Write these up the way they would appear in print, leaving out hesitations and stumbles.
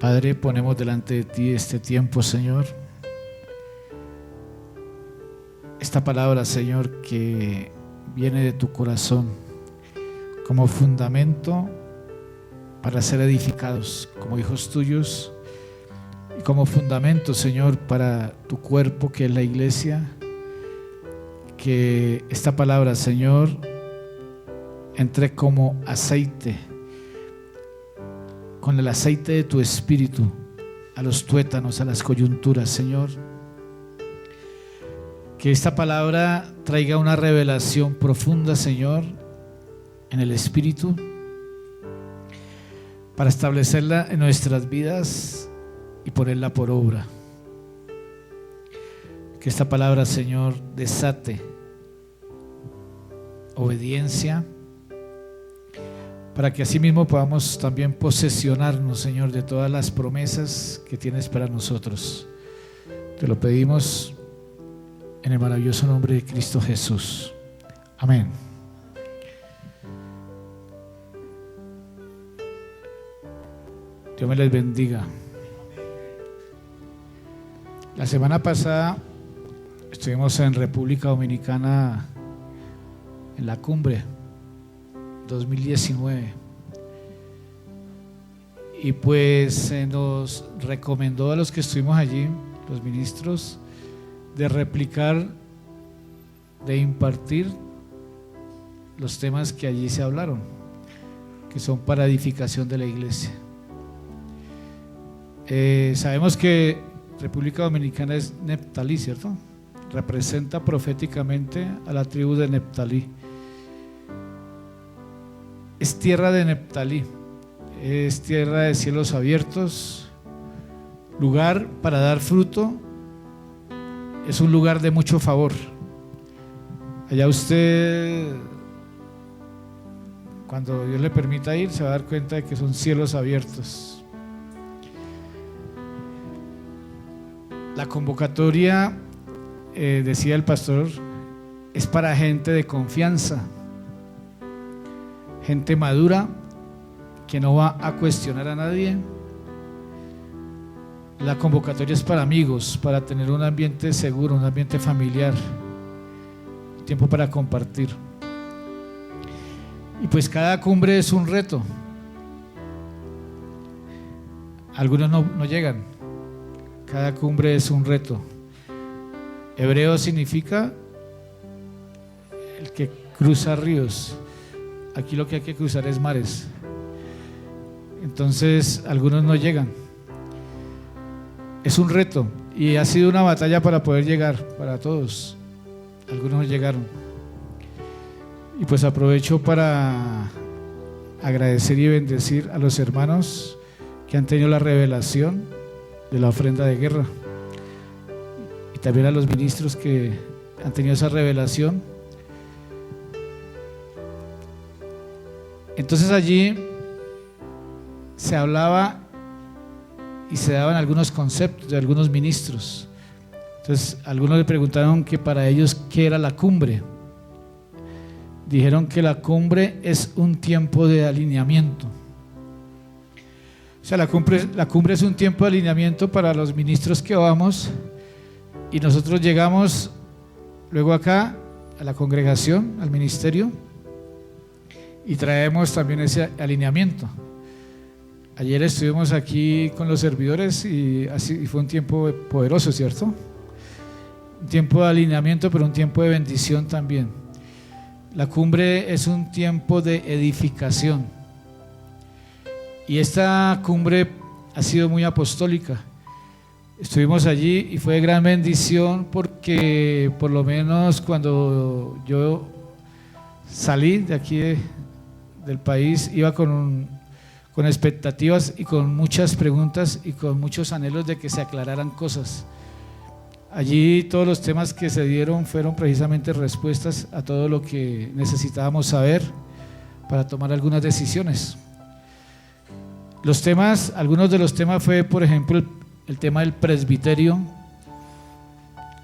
Padre, ponemos delante de ti este tiempo, Señor. Esta palabra, Señor, que viene de tu corazón como fundamento para ser edificados como hijos tuyos y como fundamento, Señor, para tu cuerpo que es la iglesia. Que esta palabra, Señor, entre como aceite, con el aceite de tu espíritu, a los tuétanos, a las coyunturas, Señor. Que esta palabra traiga una revelación profunda, Señor, en el espíritu, para establecerla en nuestras vidas y ponerla por obra. Que esta palabra, Señor, desate obediencia, para que así mismo podamos también posesionarnos, Señor, de todas las promesas que tienes para nosotros. Te lo pedimos en el maravilloso nombre de Cristo Jesús. Amén. Dios me les bendiga. La semana pasada estuvimos en República Dominicana en la cumbre 2019 y pues se nos recomendó a los que estuvimos allí, los ministros, de replicar, de impartir los temas que allí se hablaron, que son para edificación de la iglesia. Sabemos que República Dominicana es Neptalí, ¿cierto? Representa proféticamente a la tribu de Neptalí. Es tierra de Neptalí, es tierra de cielos abiertos, lugar para dar fruto, es un lugar de mucho favor. Allá usted, cuando Dios le permita ir, se va a dar cuenta de que son cielos abiertos. La convocatoria, decía el pastor, es para gente de confianza, gente madura que no va a cuestionar a nadie. La convocatoria es para amigos, para tener un ambiente seguro, un ambiente familiar, tiempo para compartir. Y pues cada cumbre es un reto. Algunos no llegan. Cada cumbre es un reto. Hebreo significa el que cruza ríos. Aquí lo que hay que cruzar es mares. Entonces algunos no llegan. Es un reto y ha sido una batalla para poder llegar para todos. Algunos no llegaron. Y pues aprovecho para agradecer y bendecir a los hermanos que han tenido la revelación de la ofrenda de guerra, y también a los ministros que han tenido esa revelación. Entonces allí se hablaba y se daban algunos conceptos de algunos ministros. Entonces algunos le preguntaron que para ellos qué era la cumbre. Dijeron que la cumbre es un tiempo de alineamiento. O sea, la cumbre es un tiempo de alineamiento para los ministros que vamos, y nosotros llegamos luego acá a la congregación, al ministerio, y traemos también ese alineamiento. Ayer estuvimos aquí con los servidores y así fue un tiempo poderoso, ¿cierto? Un tiempo de alineamiento, pero un tiempo de bendición también. La cumbre es un tiempo de edificación. Y esta cumbre ha sido muy apostólica. Estuvimos allí y fue de gran bendición, porque por lo menos cuando yo salí de aquí del país iba con expectativas y con muchas preguntas y con muchos anhelos de que se aclararan cosas. Allí todos los temas que se dieron fueron precisamente respuestas a todo lo que necesitábamos saber para tomar algunas decisiones. Los temas, algunos de los temas fue, por ejemplo, el tema del presbiterio,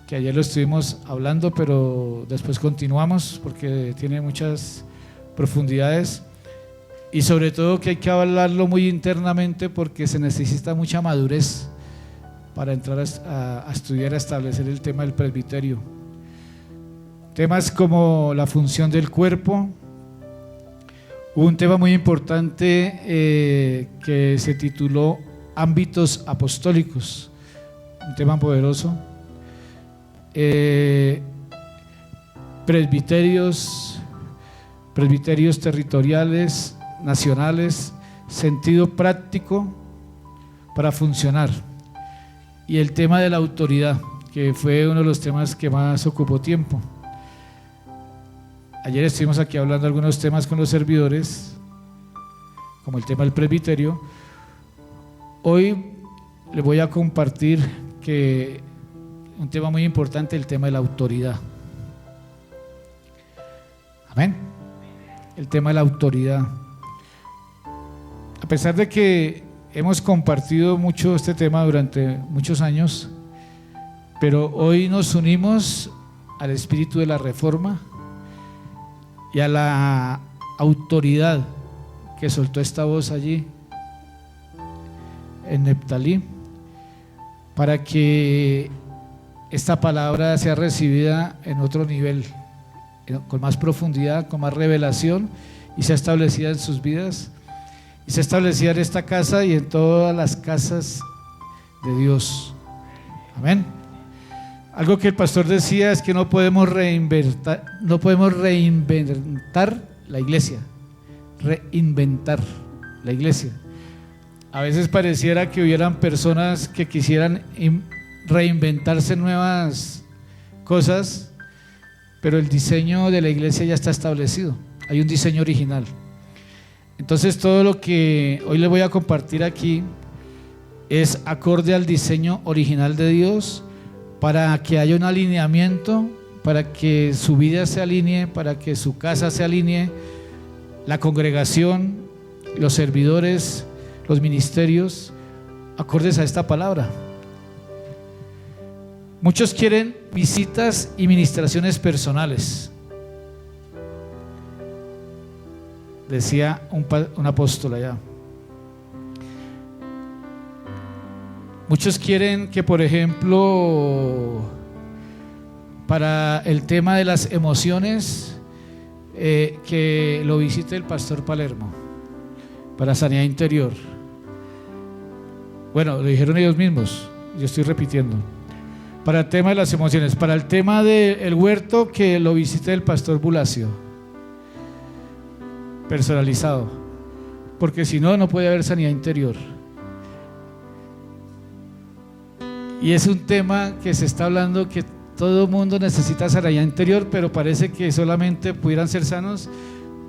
que ayer lo estuvimos hablando, pero después continuamos porque tiene muchas profundidades. y sobre todo que hay que hablarlo muy internamente porque se necesita mucha madurez para entrar a estudiar, a establecer el tema del presbiterio. Temas como la función del cuerpo. Un tema muy importante que se tituló Ámbitos apostólicos, un tema poderoso. Presbiterios territoriales, nacionales, sentido práctico para funcionar. Y el tema de la autoridad, que fue uno de los temas que más ocupó tiempo. Ayer estuvimos aquí hablando de algunos temas con los servidores, como el tema del presbiterio. Hoy les voy a compartir que un tema muy importante, el tema de la autoridad. Amén. El tema de la autoridad. A pesar de que hemos compartido mucho este tema durante muchos años, pero hoy nos unimos al espíritu de la reforma y a la autoridad que soltó esta voz allí en Neftalí, para que esta palabra sea recibida en otro nivel, con más profundidad, con más revelación, y sea establecida en sus vidas, y sea establecida en esta casa y en todas las casas de Dios. Amén. Algo que el pastor decía es que no podemos reinventar la iglesia, reinventar la iglesia. A veces pareciera que hubieran personas que quisieran reinventarse nuevas cosas, pero el diseño de la iglesia ya está establecido, hay un diseño original. Entonces todo lo que hoy les voy a compartir aquí es acorde al diseño original de Dios, para que haya un alineamiento, para que su vida se alinee, para que su casa se alinee, la congregación, los servidores, los ministerios, acordes a esta palabra. Muchos quieren visitas y ministraciones personales, decía un apóstol allá. Muchos quieren que, por ejemplo, para el tema de las emociones, que lo visite el pastor Palermo, para sanidad interior. Bueno, lo dijeron ellos mismos, yo estoy repitiendo. Para el tema de las emociones, para el tema del huerto, que lo visite el pastor Bulacio, personalizado, porque si no, no puede haber sanidad interior. Y es un tema que se está hablando, que todo el mundo necesita sanidad interior, pero parece que solamente pudieran ser sanos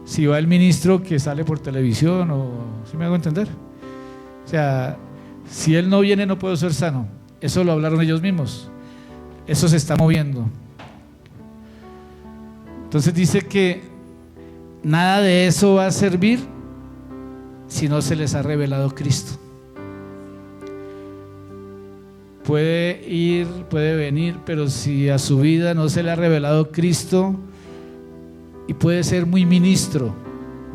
si va el ministro que sale por televisión, o ¿sí me hago entender? O sea, si él no viene no puedo ser sano. Eso lo hablaron ellos mismos. Eso se está moviendo. Entonces dice que nada de eso va a servir si no se les ha revelado Cristo. Puede ir, puede venir, pero si a su vida no se le ha revelado Cristo, y puede ser muy ministro,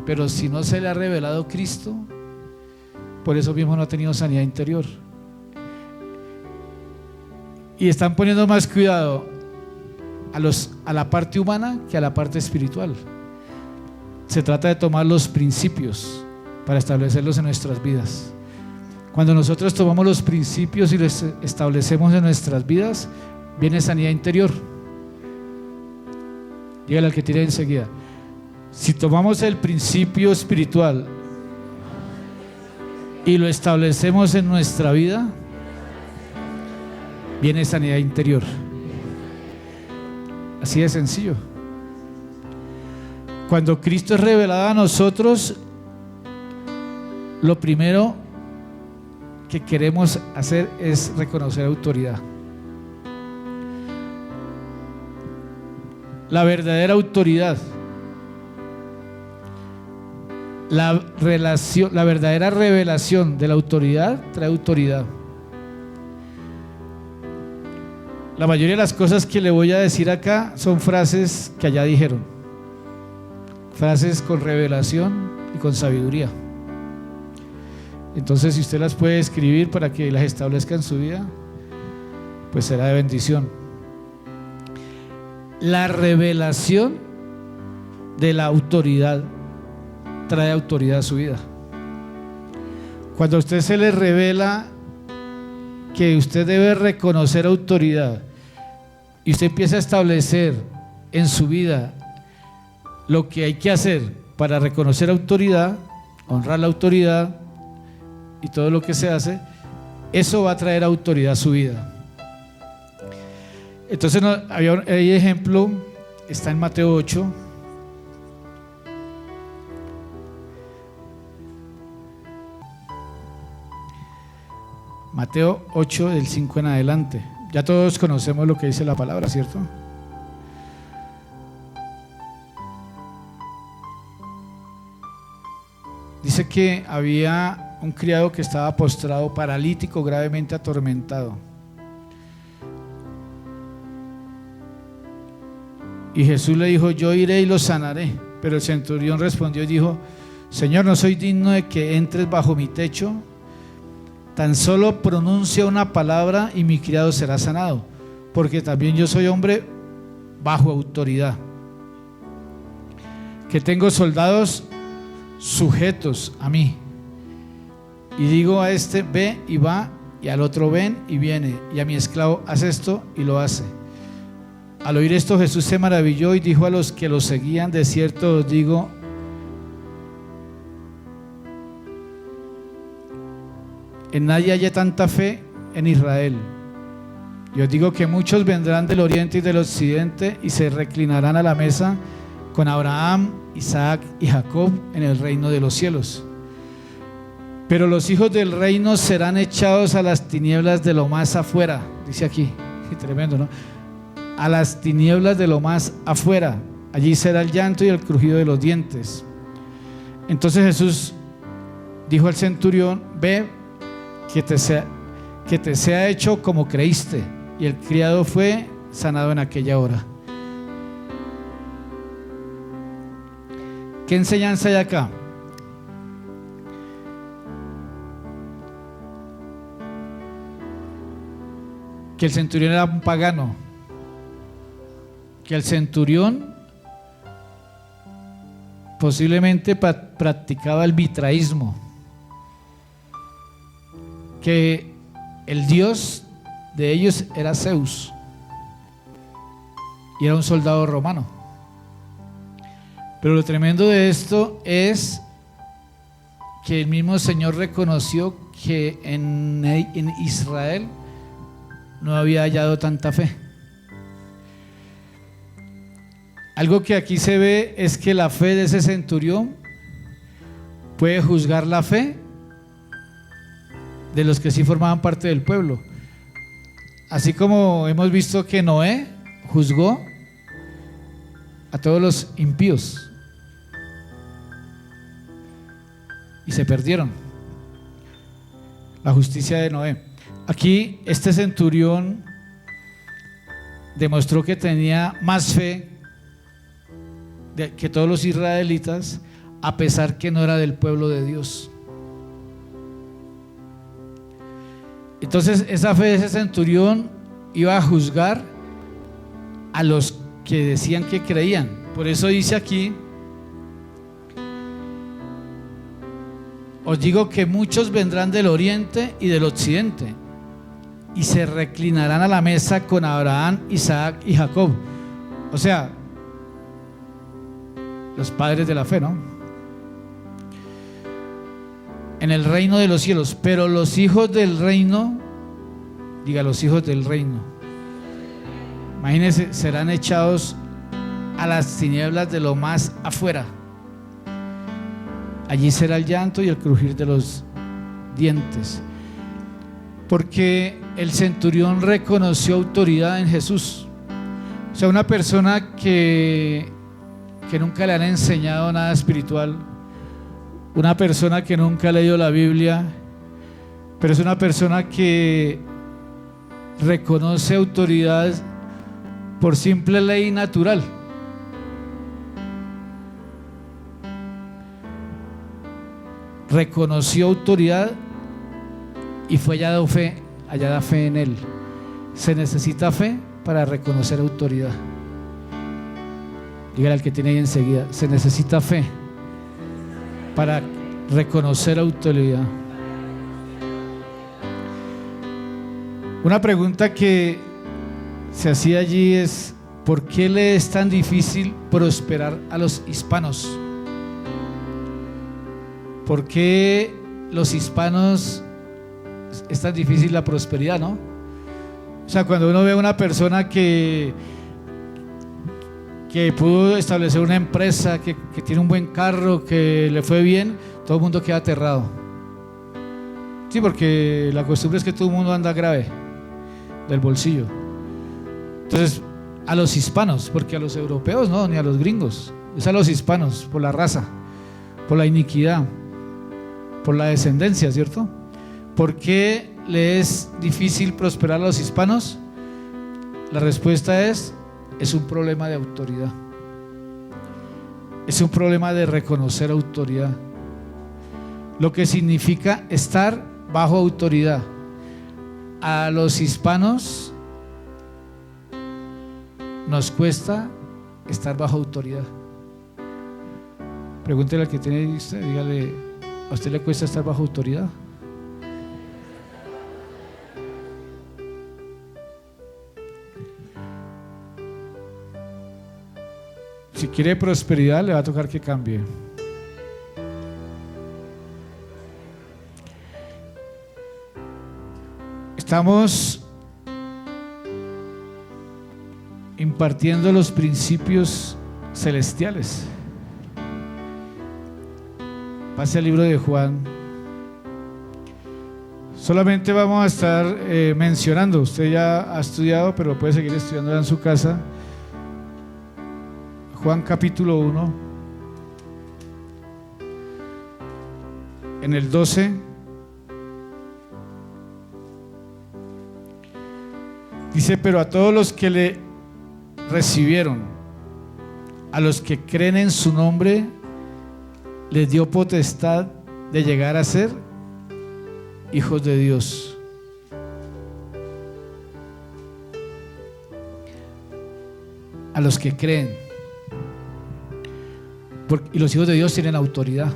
pero si no se le ha revelado Cristo, por eso mismo no ha tenido sanidad interior. Y están poniendo más cuidado a la parte humana que a la parte espiritual. Se trata de tomar los principios para establecerlos en nuestras vidas. Cuando nosotros tomamos los principios y los establecemos en nuestras vidas, viene sanidad interior. Dígale al que tiene enseguida: si tomamos el principio espiritual y lo establecemos en nuestra vida, viene sanidad interior. Así de sencillo. Cuando Cristo es revelado a nosotros, lo primero que queremos hacer es reconocer autoridad. La verdadera autoridad, la verdadera revelación de la autoridad trae autoridad. La mayoría de las cosas que le voy a decir acá son frases que allá dijeron, frases con revelación, y con sabiduría. Entonces, si usted las puede escribir para que las establezca en su vida, pues será de bendición. La revelación de la autoridad trae autoridad a su vida. Cuando a usted se le revela que usted debe reconocer autoridad y usted empieza a establecer en su vida lo que hay que hacer para reconocer autoridad, honrar la autoridad y todo lo que se hace, eso va a traer autoridad a su vida. Entonces hay ejemplo, está en Mateo 8. Mateo 8 del 5 en adelante. Ya todos conocemos lo que dice la palabra, ¿cierto? Dice que había un criado que estaba postrado, paralítico, gravemente atormentado. Y Jesús le dijo: yo iré y lo sanaré. Pero el centurión respondió y dijo: Señor, no soy digno de que entres bajo mi techo. Tan solo pronuncia una palabra y mi criado será sanado, porque también yo soy hombre bajo autoridad, que tengo soldados sujetos a mí. Y digo a este: ve y va, y al otro: ven y viene, y a mi esclavo: haz esto, y lo hace. Al oír esto, Jesús se maravilló y dijo a los que lo seguían: de cierto os digo, en nadie haya tanta fe en Israel. Y os digo que muchos vendrán del oriente y del occidente y se reclinarán a la mesa con Abraham, Isaac y Jacob en el reino de los cielos. Pero los hijos del reino serán echados a las tinieblas de lo más afuera. Dice aquí, tremendo, ¿no? A las tinieblas de lo más afuera. Allí será el llanto y el crujido de los dientes. Entonces Jesús dijo al centurión: ve, que te sea hecho como creíste. Y el criado fue sanado en aquella hora. ¿Qué enseñanza hay acá? Que el centurión era un pagano, que el centurión posiblemente practicaba el mitraísmo, que el dios de ellos era Zeus y era un soldado romano. Pero lo tremendo de esto es que el mismo Señor reconoció que en Israel no había hallado tanta fe. Algo que aquí se ve es que la fe de ese centurión puede juzgar la fe de los que sí formaban parte del pueblo. Así como hemos visto que Noé juzgó a todos los impíos y se perdieron. La justicia de Noé. Aquí este centurión demostró que tenía más fe que todos los israelitas, a pesar que no era del pueblo de Dios. Entonces esa fe de ese centurión iba a juzgar a los que decían que creían. Por eso dice aquí: os digo que muchos vendrán del oriente y del occidente y se reclinarán a la mesa con Abraham, Isaac y Jacob. O sea, los padres de la fe, ¿no? En el reino de los cielos. Pero los hijos del reino, diga, los hijos del reino, imagínense, serán echados a las tinieblas de lo más afuera. Allí será el llanto y el crujir de los dientes. Porque el centurión reconoció autoridad en Jesús. O sea, una persona que nunca le han enseñado nada espiritual, una persona que nunca ha leído la Biblia, pero es una persona que reconoce autoridad por simple ley natural. reconoció autoridad y fue hallada fe en él. Se necesita fe para reconocer autoridad. Dígale al que tiene ahí enseguida: se necesita fe para reconocer autoridad. Una pregunta que se hacía allí es: ¿por qué le es tan difícil prosperar a los hispanos? ¿Por qué los hispanos es tan difícil la prosperidad, no? O sea, cuando uno ve a una persona que pudo establecer una empresa, que tiene un buen carro, que le fue bien, todo el mundo queda aterrado. Sí, porque la costumbre es que todo el mundo anda grave del bolsillo. Entonces, a los hispanos, porque a los europeos no, ni a los gringos, es a los hispanos, por la raza, por la iniquidad, por la descendencia, ¿cierto? ¿Por qué le es difícil prosperar a los hispanos? La respuesta es un problema de autoridad. Es un problema de reconocer autoridad, lo que significa estar bajo autoridad. A los hispanos nos cuesta estar bajo autoridad. Pregúntele al que tiene usted, dígale: ¿a usted le cuesta estar bajo autoridad? Si quiere prosperidad, le va a tocar que cambie. Estamos impartiendo los principios celestiales. Pase al libro de Juan. Solamente vamos a estar mencionando, usted ya ha estudiado, pero puede seguir estudiando en su casa. Juan capítulo 1, en el 12, dice: pero a todos los que le recibieron, a los que creen en su nombre, les dio potestad de llegar a ser hijos de Dios. A los que creen. Y los hijos de Dios tienen autoridad.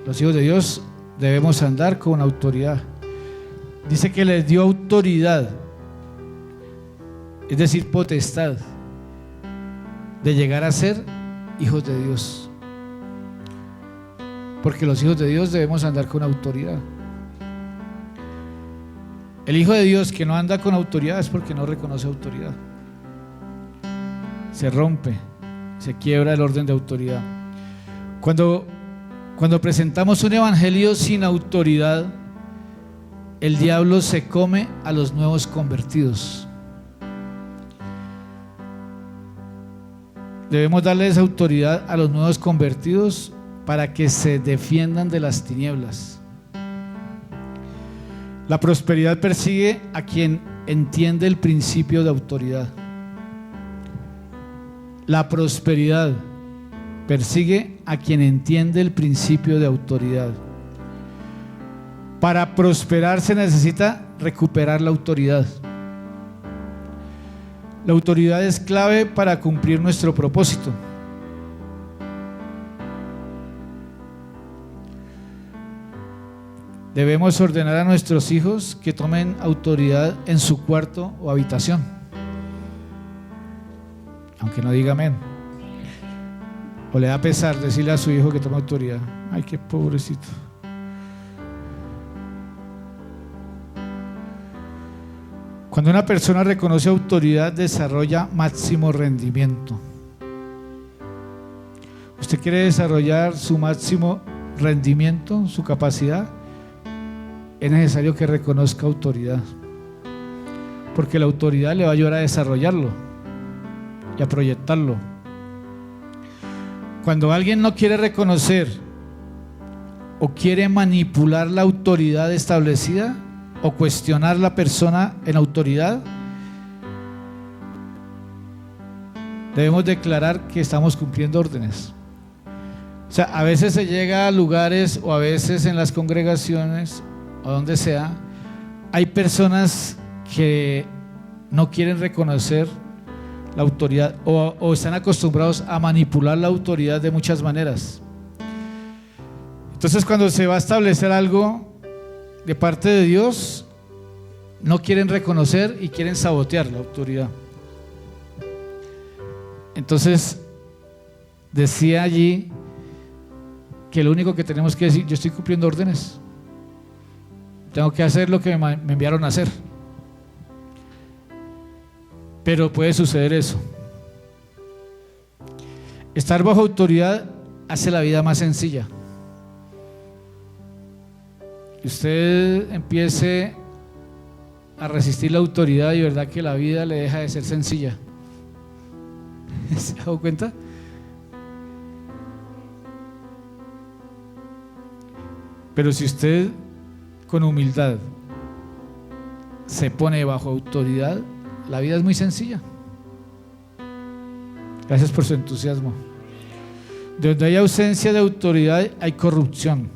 Los hijos de Dios debemos andar con autoridad. Dice que les dio autoridad, es decir, potestad de llegar a ser hijos de Dios. Porque los hijos de Dios debemos andar con autoridad. El hijo de Dios que no anda con autoridad es porque no reconoce autoridad. Se rompe, se quiebra el orden de autoridad. Cuando presentamos un evangelio sin autoridad, el diablo se come a los nuevos convertidos. Debemos darles autoridad a los nuevos convertidos para que se defiendan de las tinieblas. La prosperidad persigue a quien entiende el principio de autoridad. La prosperidad persigue a quien entiende el principio de autoridad. Para prosperar se necesita recuperar la autoridad. La autoridad es clave para cumplir nuestro propósito. Debemos ordenar a nuestros hijos que tomen autoridad en su cuarto o habitación, aunque no diga amén. O le da pesar decirle a su hijo que tome autoridad. Ay, qué pobrecito. Cuando una persona reconoce autoridad, desarrolla máximo rendimiento. ¿Usted quiere desarrollar su máximo rendimiento, su capacidad? Es necesario que reconozca autoridad, porque la autoridad le va a ayudar a desarrollarlo y a proyectarlo. Cuando alguien no quiere reconocer o quiere manipular la autoridad establecida o cuestionar la persona en autoridad, debemos declarar que estamos cumpliendo órdenes. O sea, a veces se llega a lugares o a veces en las congregaciones o donde sea, hay personas que no quieren reconocer la autoridad o están acostumbrados a manipular la autoridad de muchas maneras. Entonces, cuando se va a establecer algo de parte de Dios, no quieren reconocer y quieren sabotear la autoridad. Entonces, decía allí que lo único que tenemos que decir: yo estoy cumpliendo órdenes, tengo que hacer lo que me enviaron a hacer. Pero puede suceder eso. Estar bajo autoridad hace la vida más sencilla. Que usted empiece a resistir la autoridad y verdad que la vida le deja de ser sencilla. ¿Se ha dado cuenta? Pero si usted con humildad se pone bajo autoridad, la vida es muy sencilla. Gracias por su entusiasmo. Donde hay ausencia de autoridad hay corrupción.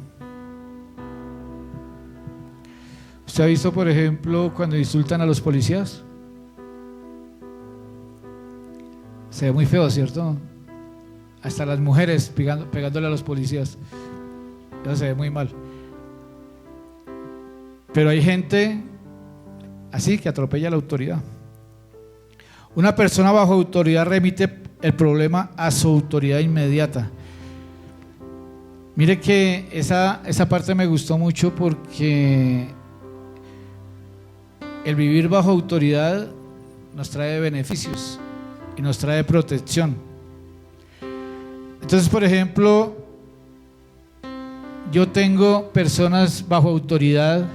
¿Usted ha visto, por ejemplo, cuando insultan a los policías? Se ve muy feo, ¿cierto? Hasta las mujeres pegándole a los policías. Eso se ve muy mal. Pero hay gente así que atropella a la autoridad. Una persona bajo autoridad remite el problema a su autoridad inmediata. Mire que esa parte me gustó mucho, porque el vivir bajo autoridad nos trae beneficios y nos trae protección. Entonces, por ejemplo, yo tengo personas bajo autoridad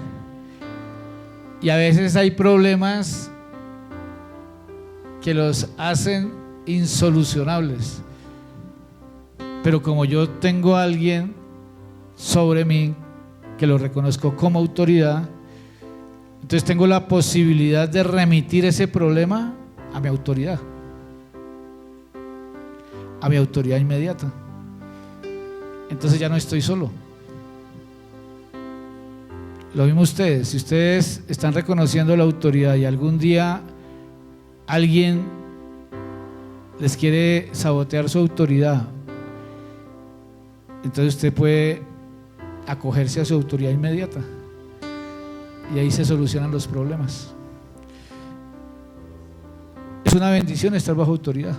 y a veces hay problemas que los hacen insolucionables, pero como yo tengo a alguien sobre mí que lo reconozco como autoridad, entonces tengo la posibilidad de remitir ese problema a mi autoridad inmediata. Entonces ya no estoy solo. Lo mismo ustedes, si ustedes están reconociendo la autoridad y algún día alguien les quiere sabotear su autoridad, entonces usted puede acogerse a su autoridad inmediata y ahí se solucionan los problemas. Es una bendición estar bajo autoridad,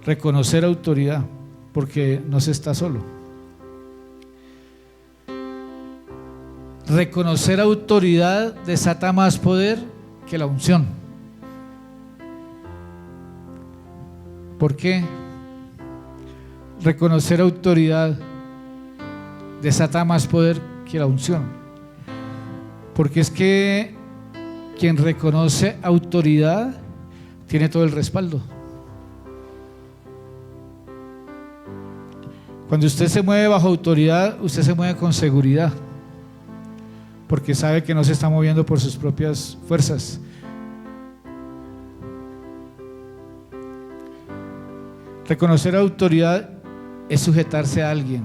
reconocer autoridad, porque no se está solo. Reconocer autoridad desata más poder que la unción. ¿Por qué? Reconocer autoridad desata más poder que la unción. Porque es que quien reconoce autoridad tiene todo el respaldo. Cuando usted se mueve bajo autoridad, usted se mueve con seguridad, porque sabe que no se está moviendo por sus propias fuerzas. Reconocer autoridad es sujetarse a alguien.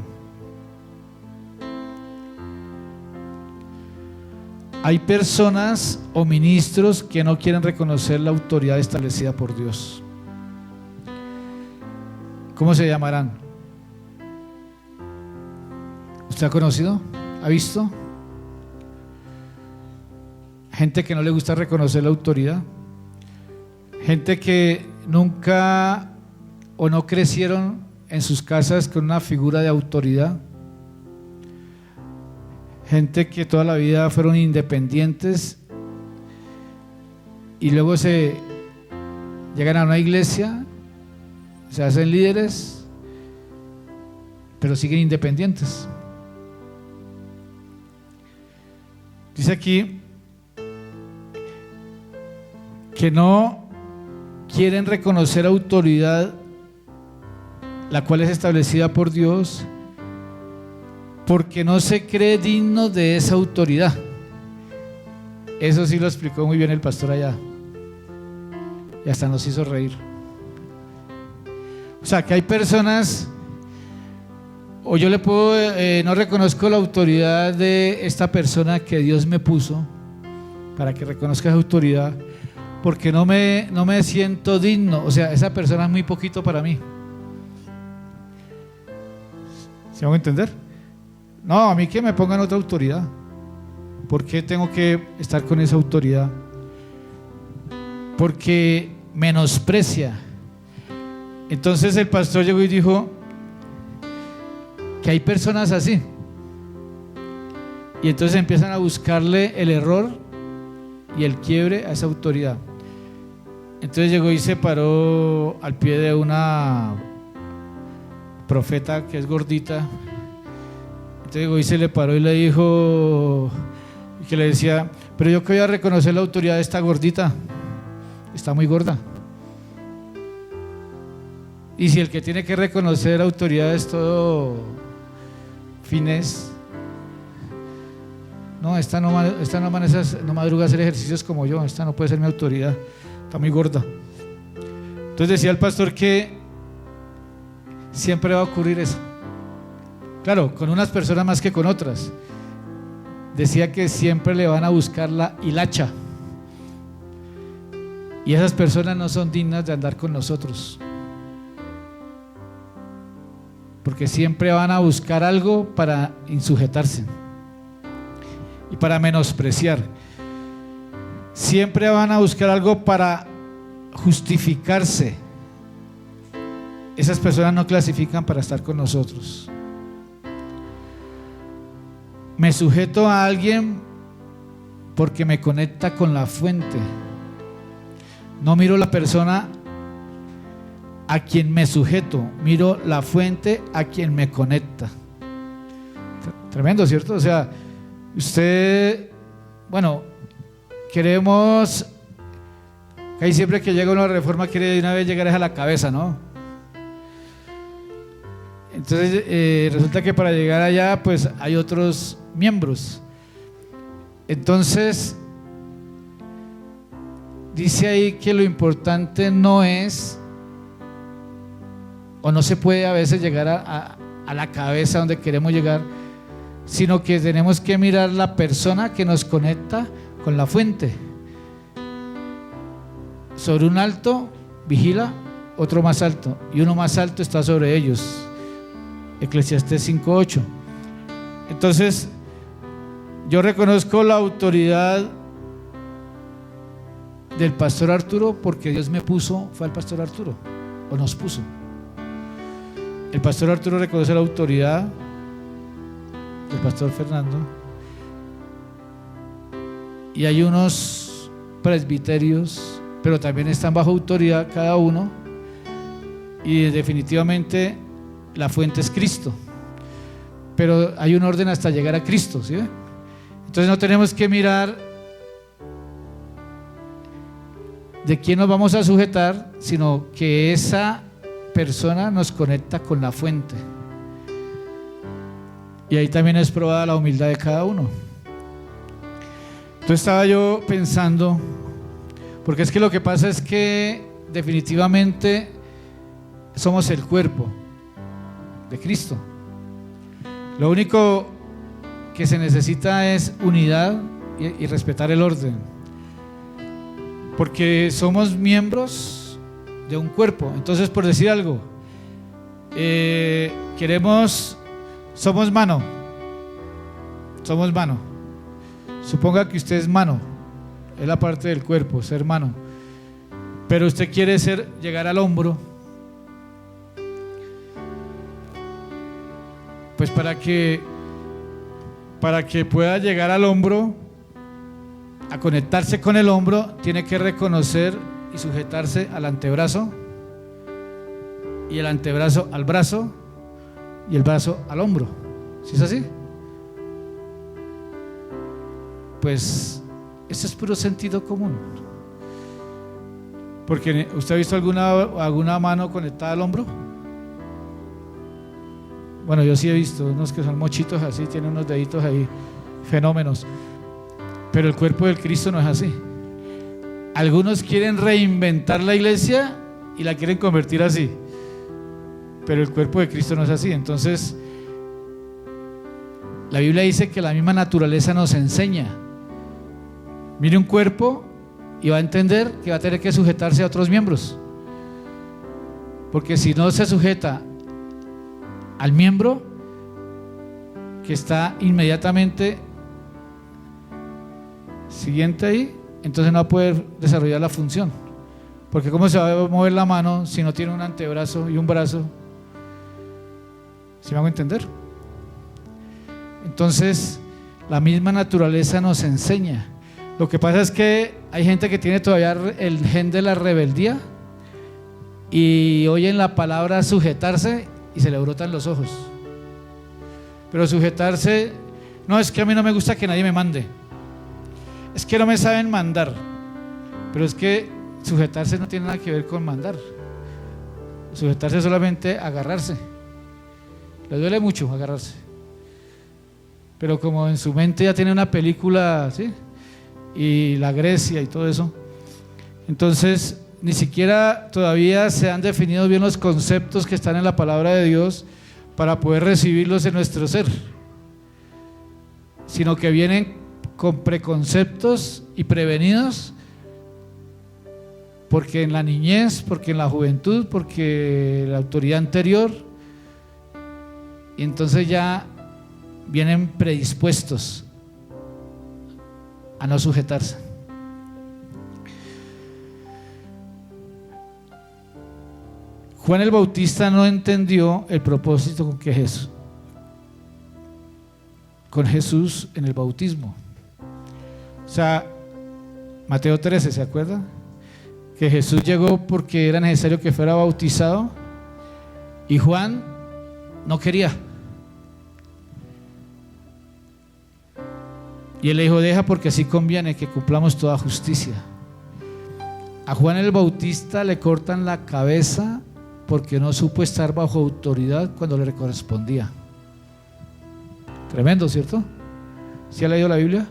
Hay personas o ministros que no quieren reconocer la autoridad establecida por Dios. ¿Cómo se llamarán? ¿Usted ha conocido? ¿Ha visto? Gente que no le gusta reconocer la autoridad. Gente que nunca o no crecieron en sus casas con una figura de autoridad. Gente que toda la vida fueron independientes y luego se llegan a una iglesia, se hacen líderes, pero siguen independientes. Dice aquí que no quieren reconocer autoridad, la cual es establecida por Dios, porque no se cree digno de esa autoridad. Eso sí lo explicó muy bien el pastor allá, y hasta nos hizo reír. O sea, que hay personas O yo le puedo, no reconozco la autoridad de esta persona que Dios me puso para que reconozca esa autoridad, porque no me siento digno. O sea, esa persona es muy poquito para mí. ¿Se van a entender? No, a mí que me pongan otra autoridad. ¿Por qué tengo que estar con esa autoridad? Porque menosprecia. Entonces el pastor llegó y dijo que hay personas así, y entonces empiezan a buscarle el error y el quiebre a esa autoridad. Entonces llegó y se paró al pie de una profeta que es gordita. Entonces llegó y se le paró y le dijo, que le decía: pero yo que voy a reconocer la autoridad de esta gordita, está muy gorda. Y si el que tiene que reconocer la autoridad es todo finés, no, esta no madruga a hacer ejercicios como yo, esta no puede ser mi autoridad, está muy gorda. Entonces decía el pastor que siempre va a ocurrir eso. Claro, con unas personas más que con otras. Decía que siempre le van a buscar la hilacha, y esas personas no son dignas de andar con nosotros, porque siempre van a buscar algo para insujetarse y para menospreciar. Siempre van a buscar algo para justificarse. Esas personas no clasifican para estar con nosotros. Me sujeto a alguien porque me conecta con la fuente. No miro la persona a quien me sujeto, miro la fuente a quien me conecta. Tremendo, ¿cierto? O sea, usted, bueno, queremos, que ahí siempre que llega una reforma quiere de una vez llegar a la cabeza, ¿no? Entonces resulta que para llegar allá pues hay otros miembros. Entonces dice ahí que lo importante no es, o no se puede a veces llegar a la cabeza donde queremos llegar, sino que tenemos que mirar la persona que nos conecta con la fuente. Sobre un alto vigila otro más alto, y uno más alto está sobre ellos. Eclesiastés 5:8. Entonces yo reconozco la autoridad del pastor Arturo porque Dios me puso, fue al pastor Arturo, o nos puso. El pastor Arturo reconoce la autoridad del pastor Fernando, y hay unos presbiterios, pero también están bajo autoridad cada uno, y definitivamente la fuente es Cristo, pero hay un orden hasta llegar a Cristo, ¿sí? Entonces no tenemos que mirar de quién nos vamos a sujetar, sino que esa persona nos conecta con la fuente, y ahí también es probada la humildad de cada uno. Entonces estaba yo pensando, porque es que lo que pasa es que definitivamente somos el cuerpo de Cristo. Lo único que se necesita es unidad y respetar el orden, porque somos miembros de un cuerpo. Entonces, por decir algo, somos mano. Suponga que usted es mano, es la parte del cuerpo, ser mano, pero usted quiere llegar al hombro. Pues para que pueda llegar al hombro, a conectarse con el hombro, tiene que reconocer y sujetarse al antebrazo, y el antebrazo al brazo, y el brazo al hombro. ¿Sí es así? Pues eso es puro sentido común. Porque ¿usted ha visto alguna mano conectada al hombro? Bueno, yo sí he visto unos que son mochitos así, tienen unos deditos ahí, fenómenos. Pero el cuerpo del Cristo no es así. Algunos quieren reinventar la iglesia y la quieren convertir así, pero el cuerpo de Cristo no es así. Entonces La Biblia dice que la misma naturaleza nos enseña. Mire un cuerpo y va a entender que va a tener que sujetarse a otros miembros, porque si no se sujeta al miembro que está inmediatamente siguiente ahí, entonces no va a poder desarrollar la función. Porque ¿cómo se va a mover la mano si no tiene un antebrazo y un brazo? ¿Sí me hago entender? Entonces la misma naturaleza nos enseña. Lo que pasa es que hay gente que tiene todavía el gen de la rebeldía y oyen la palabra sujetarse y se le brotan los ojos. Pero sujetarse, no, es que a mí no me gusta que nadie me mande, es que no me saben mandar. Pero es que sujetarse no tiene nada que ver con mandar. Sujetarse es solamente agarrarse. Le duele mucho agarrarse, pero como en su mente ya tiene una película, ¿sí?, y la Grecia y todo eso, entonces ni siquiera todavía se han definido bien los conceptos que están en la palabra de Dios para poder recibirlos en nuestro ser, sino que vienen con preconceptos y prevenidos, porque en la niñez, porque en la juventud, porque la autoridad anterior, y entonces ya vienen predispuestos a no sujetarse. Juan el Bautista no entendió el propósito con Jesús en el bautismo. O sea, Mateo 13, ¿se acuerda? Que Jesús llegó porque era necesario que fuera bautizado y Juan no quería. Y él le dijo: deja, porque así conviene que cumplamos toda justicia. A Juan el Bautista le cortan la cabeza porque no supo estar bajo autoridad cuando le correspondía. Tremendo, ¿cierto? ¿Sí ha leído la Biblia?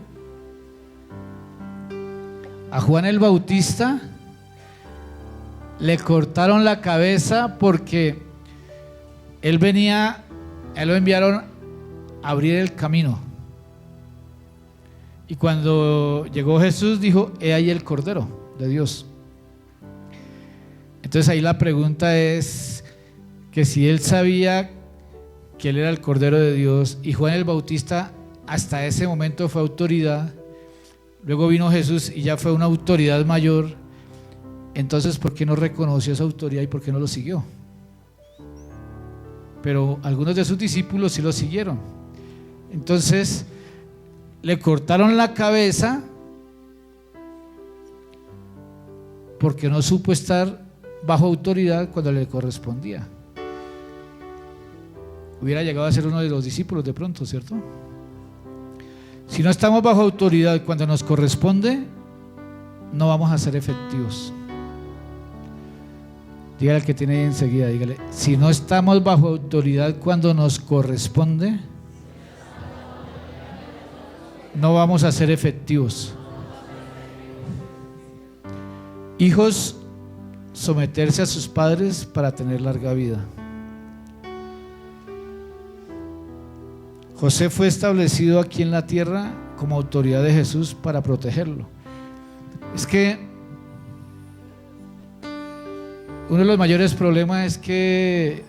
A Juan el Bautista le cortaron la cabeza porque él lo enviaron a abrir el camino. Y cuando llegó Jesús dijo: he ahí el Cordero de Dios. Entonces ahí la pregunta es que si él sabía que él era el Cordero de Dios y Juan el Bautista hasta ese momento fue autoridad, luego vino Jesús y ya fue una autoridad mayor, entonces ¿por qué no reconoció esa autoridad y por qué no lo siguió? Pero algunos de sus discípulos sí lo siguieron. Entonces le cortaron la cabeza porque no supo estar bajo autoridad cuando le correspondía. Hubiera llegado a ser uno de los discípulos de pronto, ¿cierto? Si no estamos bajo autoridad cuando nos corresponde, no vamos a ser efectivos. Dígale al que tiene ahí enseguida, dígale: si no estamos bajo autoridad cuando nos corresponde, no vamos a ser efectivos. Hijos, someterse a sus padres para tener larga vida. José fue establecido aquí en la tierra como autoridad de Jesús para protegerlo. Es que uno de los mayores problemas es que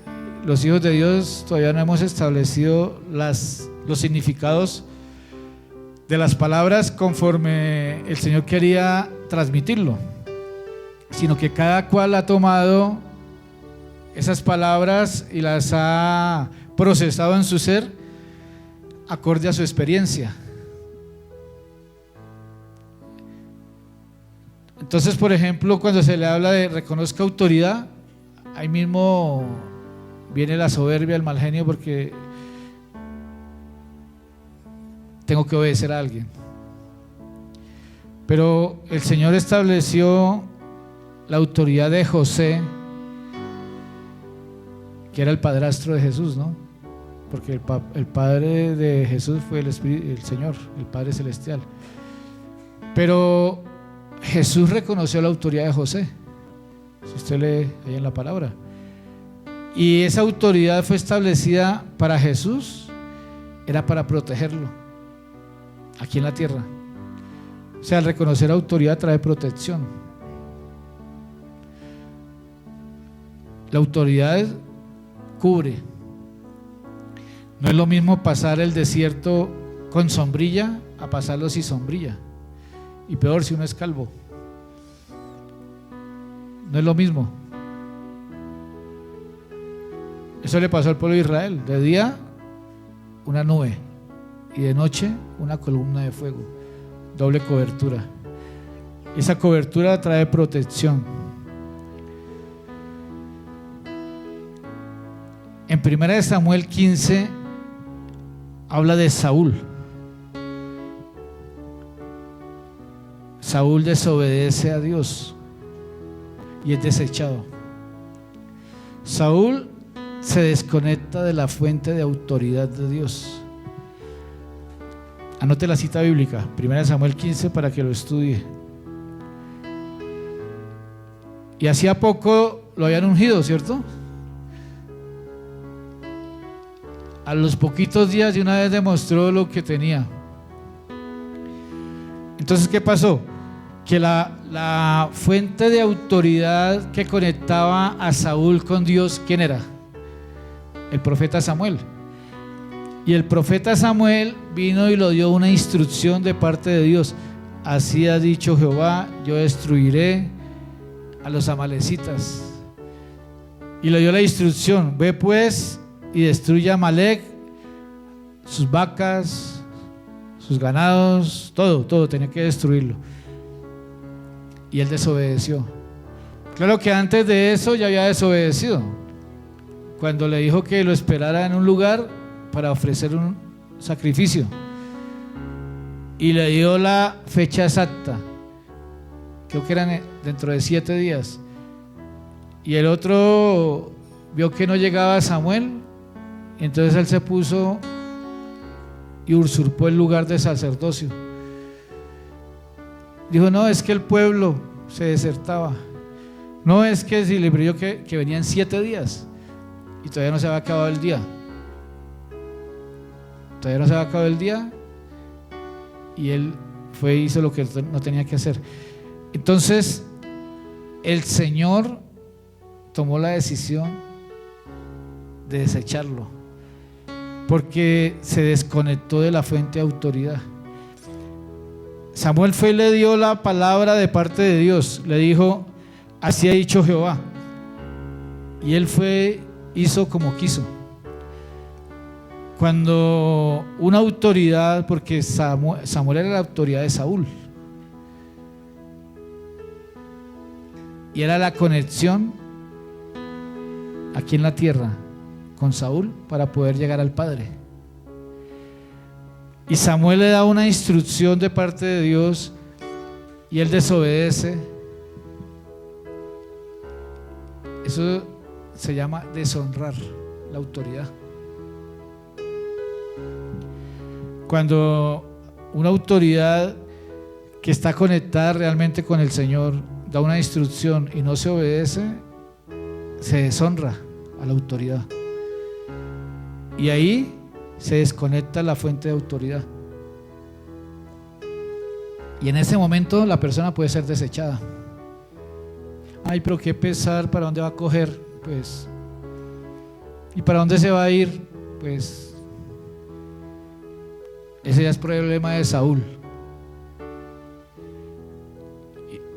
los hijos de Dios todavía no hemos establecido los significados de las palabras conforme el Señor quería transmitirlo, sino que cada cual ha tomado esas palabras y las ha procesado en su ser acorde a su experiencia. Entonces, por ejemplo, cuando se le habla de reconozca autoridad, ahí mismo viene la soberbia, el mal genio, porque tengo que obedecer a alguien. Pero el Señor estableció la autoridad de José, que era el padrastro de Jesús, ¿no? Porque el padre de Jesús fue el Señor, el Padre Celestial. Pero Jesús reconoció la autoridad de José, si usted lee ahí en la palabra. Y esa autoridad fue establecida para Jesús era para protegerlo aquí en la tierra. O sea, al reconocer autoridad trae protección. La autoridad cubre. No es lo mismo pasar el desierto con sombrilla a pasarlo sin sombrilla, y peor si uno es calvo. No es lo mismo. Eso le pasó al pueblo de Israel. De día una nube y de noche una columna de fuego, doble cobertura. Esa cobertura trae protección. En 1 Samuel 15 habla de Saúl. Saúl desobedece a Dios y es desechado. Saúl se desconecta de la fuente de autoridad de Dios. Anote la cita bíblica, 1 Samuel 15, para que lo estudie. Y hacía poco lo habían ungido, ¿cierto? A los poquitos días de una vez demostró lo que tenía. Entonces, ¿qué pasó? Que la fuente de autoridad que conectaba a Saúl con Dios, ¿quién era? El profeta Samuel. Y el profeta Samuel vino y lo dio una instrucción de parte de Dios. Así ha dicho Jehová: yo destruiré a los amalecitas. Y le dio la instrucción: ve pues y destruye a Amalec, sus vacas, sus ganados, todo tenía que destruirlo. Y él desobedeció. Claro que antes de eso ya había desobedecido, cuando le dijo que lo esperara en un lugar para ofrecer un sacrificio, y le dio la fecha exacta, creo que eran dentro de 7 días, y el otro vio que no llegaba Samuel, entonces él se puso y usurpó el lugar de sacerdocio. Dijo: no, es que el pueblo se desertaba, no, es que si le brilló que venían 7 días y todavía no se había acabado el día. Todavía no se había acabado el día, y él fue y hizo lo que no tenía que hacer. Entonces el Señor tomó la decisión de desecharlo, porque se desconectó de la fuente de autoridad. Samuel fue y le dio la palabra de parte de Dios, le dijo: así ha dicho Jehová. Y él fue, hizo como quiso. Cuando una autoridad, porque Samuel era la autoridad de Saúl, y era la conexión aquí en la tierra con Saúl para poder llegar al Padre. Y Samuel le da una instrucción de parte de Dios y él desobedece. Eso se llama deshonrar la autoridad. Cuando una autoridad que está conectada realmente con el Señor da una instrucción y no se obedece, se deshonra a la autoridad, y ahí se desconecta la fuente de autoridad, y en ese momento la persona puede ser desechada. Ay, pero qué pesar, ¿para dónde va a coger? Pues, ¿y para dónde se va a ir? Pues ese ya es problema de Saúl.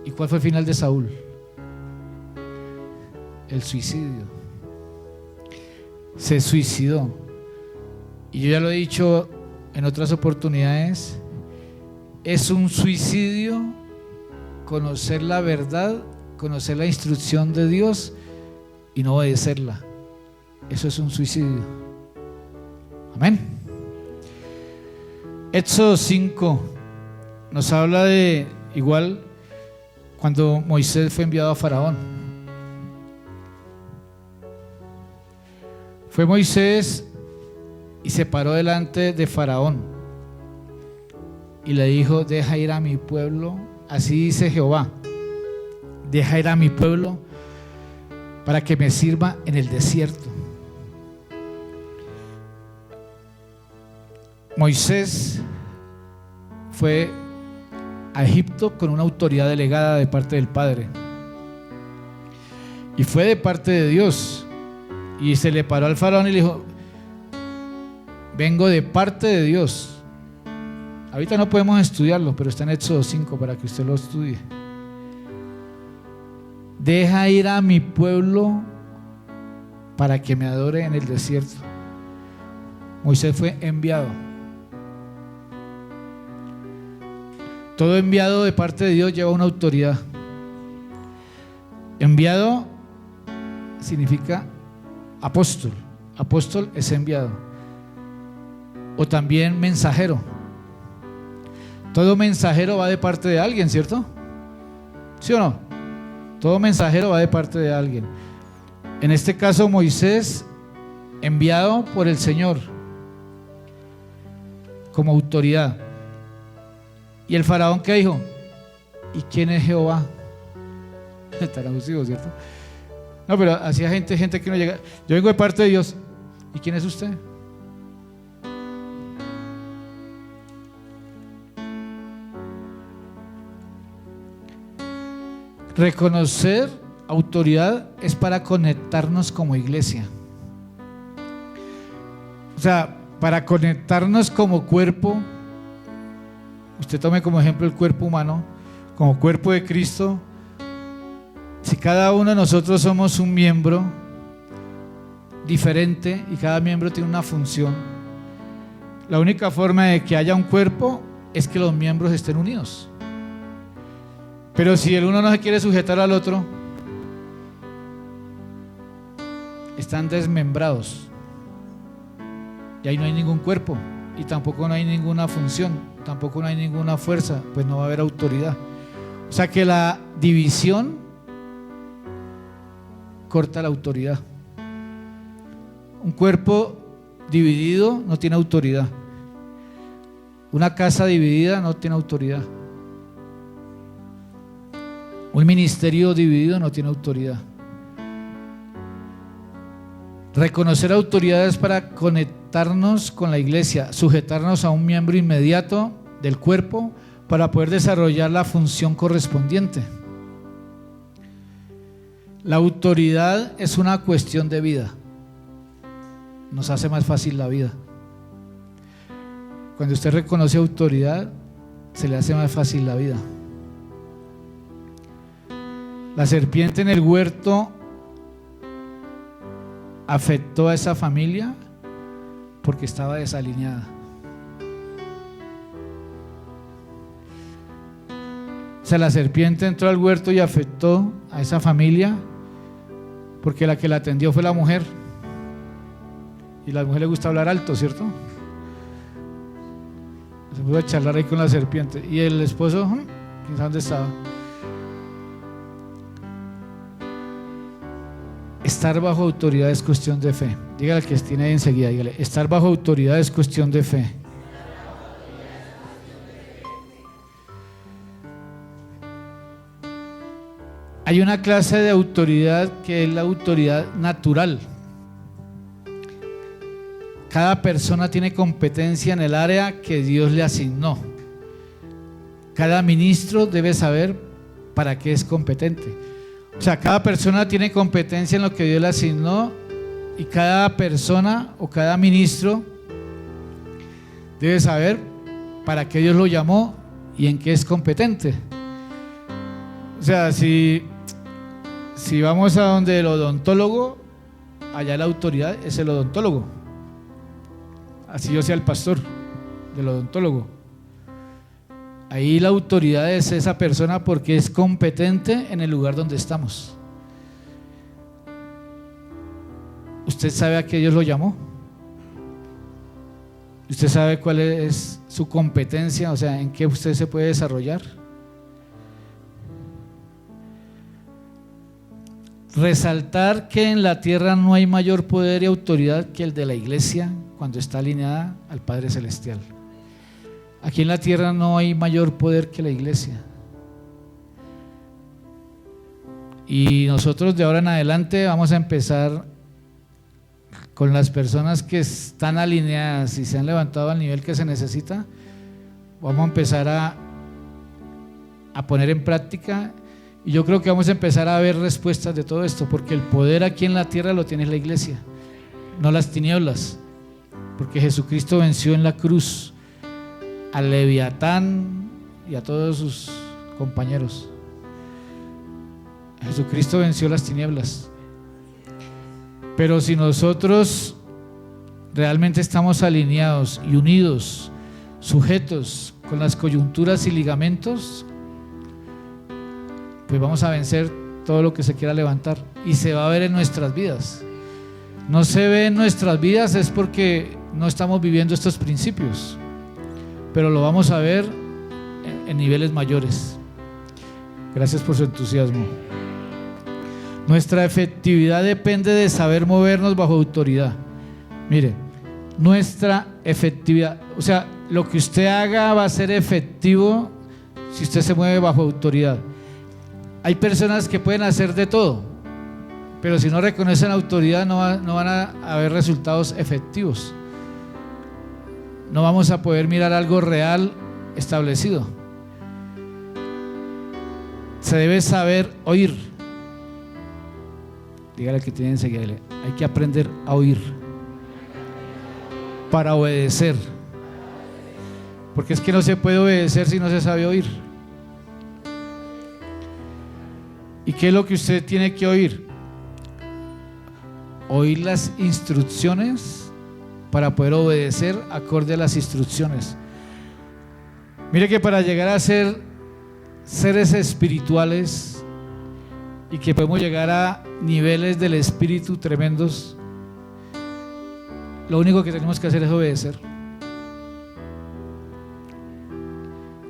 ¿Y cuál fue el final de Saúl? El suicidio. Se suicidó. Y yo ya lo he dicho en otras oportunidades, es un suicidio conocer la verdad, conocer la instrucción de Dios y no obedecerla. Eso es un suicidio. Amén. Éxodo 5 nos habla de igual cuando Moisés fue enviado a Faraón. Fue Moisés y se paró delante de Faraón y le dijo: deja ir a mi pueblo, así dice Jehová, deja ir a mi pueblo para que me sirva en el desierto. Moisés fue a Egipto con una autoridad delegada de parte del Padre, y fue de parte de Dios, y se le paró al faraón y le dijo: vengo de parte de Dios. Ahorita no podemos estudiarlo, pero está en Éxodo 5 para que usted lo estudie. Deja ir a mi pueblo para que me adore en el desierto. Moisés fue enviado. Todo enviado de parte de Dios lleva una autoridad. Enviado significa apóstol. Apóstol es enviado. O también mensajero. Todo mensajero va de parte de alguien, ¿cierto? ¿Sí o no? Todo mensajero va de parte de alguien. En este caso, Moisés, enviado por el Señor como autoridad. Y el faraón, ¿qué dijo? ¿Y quién es Jehová? Tan abusivo, ¿cierto? No, pero hacía gente que no llega. Yo vengo de parte de Dios. ¿Y quién es usted? Reconocer autoridad es para conectarnos como iglesia. O sea, para conectarnos como cuerpo. Usted tome como ejemplo el cuerpo humano, como cuerpo de Cristo. Si cada uno de nosotros somos un miembro diferente y cada miembro tiene una función, la única forma de que haya un cuerpo es que los miembros estén unidos. Pero si el uno no se quiere sujetar al otro, están desmembrados y ahí no hay ningún cuerpo y tampoco no hay ninguna función, tampoco no hay ninguna fuerza, pues no va a haber autoridad. O sea que la división corta la autoridad. Un cuerpo dividido no tiene autoridad. Una casa dividida no tiene autoridad. Un ministerio dividido no tiene autoridad. Reconocer autoridades para conectarnos con la iglesia, sujetarnos a un miembro inmediato del cuerpo para poder desarrollar la función correspondiente. La autoridad es una cuestión de vida. Nos hace más fácil la vida. Cuando usted reconoce autoridad, se le hace más fácil la vida. La serpiente en el huerto afectó a esa familia porque estaba desalineada. O sea, la serpiente entró al huerto y afectó a esa familia porque la que la atendió fue la mujer. Y a la mujer le gusta hablar alto, ¿cierto? Se pudo charlar ahí con la serpiente. Y el esposo, ¿quién sabe dónde estaba? Estar bajo autoridad es cuestión de fe. Dígale al que tiene ahí enseguida, dígale: estar bajo autoridad es cuestión de fe. Hay una clase de autoridad que es la autoridad natural. Cada persona tiene competencia en el área que Dios le asignó. Cada ministro debe saber para qué es competente. O sea, cada persona tiene competencia en lo que Dios le asignó y cada persona o cada ministro debe saber para qué Dios lo llamó y en qué es competente. O sea, si vamos a donde el odontólogo, allá la autoridad es el odontólogo. Así yo sea el pastor del odontólogo. Ahí la autoridad es esa persona porque es competente en el lugar donde estamos. ¿Usted sabe a qué Dios lo llamó? ¿Usted sabe cuál es su competencia? O sea, ¿en qué usted se puede desarrollar? Resaltar que en la tierra no hay mayor poder y autoridad que el de la iglesia cuando está alineada al Padre Celestial. Aquí en la tierra no hay mayor poder que la iglesia. Y nosotros de ahora en adelante vamos a empezar con las personas que están alineadas y se han levantado al nivel que se necesita, vamos a empezar a poner en práctica, y yo creo que vamos a empezar a ver respuestas de todo esto, porque el poder aquí en la tierra lo tiene la iglesia, no las tinieblas, porque Jesucristo venció en la cruz al Leviatán y a todos sus compañeros. Jesucristo venció las tinieblas. Pero si nosotros realmente estamos alineados y unidos, sujetos con las coyunturas y ligamentos, pues vamos a vencer todo lo que se quiera levantar, y se va a ver en nuestras vidas. No se ve en nuestras vidas es porque no estamos viviendo estos principios, pero lo vamos a ver en niveles mayores. Gracias por su entusiasmo. Nuestra efectividad depende de saber movernos bajo autoridad. Mire, nuestra efectividad, o sea, lo que usted haga va a ser efectivo si usted se mueve bajo autoridad. Hay personas que pueden hacer de todo, pero si no reconocen autoridad no van a haber resultados efectivos. No vamos a poder mirar algo real establecido. Se debe saber oír. Dígale que tiene enseguida, hay que aprender a oír para obedecer, porque es que no se puede obedecer si no se sabe oír. ¿Y qué es lo que usted tiene que oír? Oír las instrucciones para poder obedecer acorde a las instrucciones. Mire que para llegar a ser seres espirituales y que podemos llegar a niveles del espíritu tremendos, lo único que tenemos que hacer es obedecer.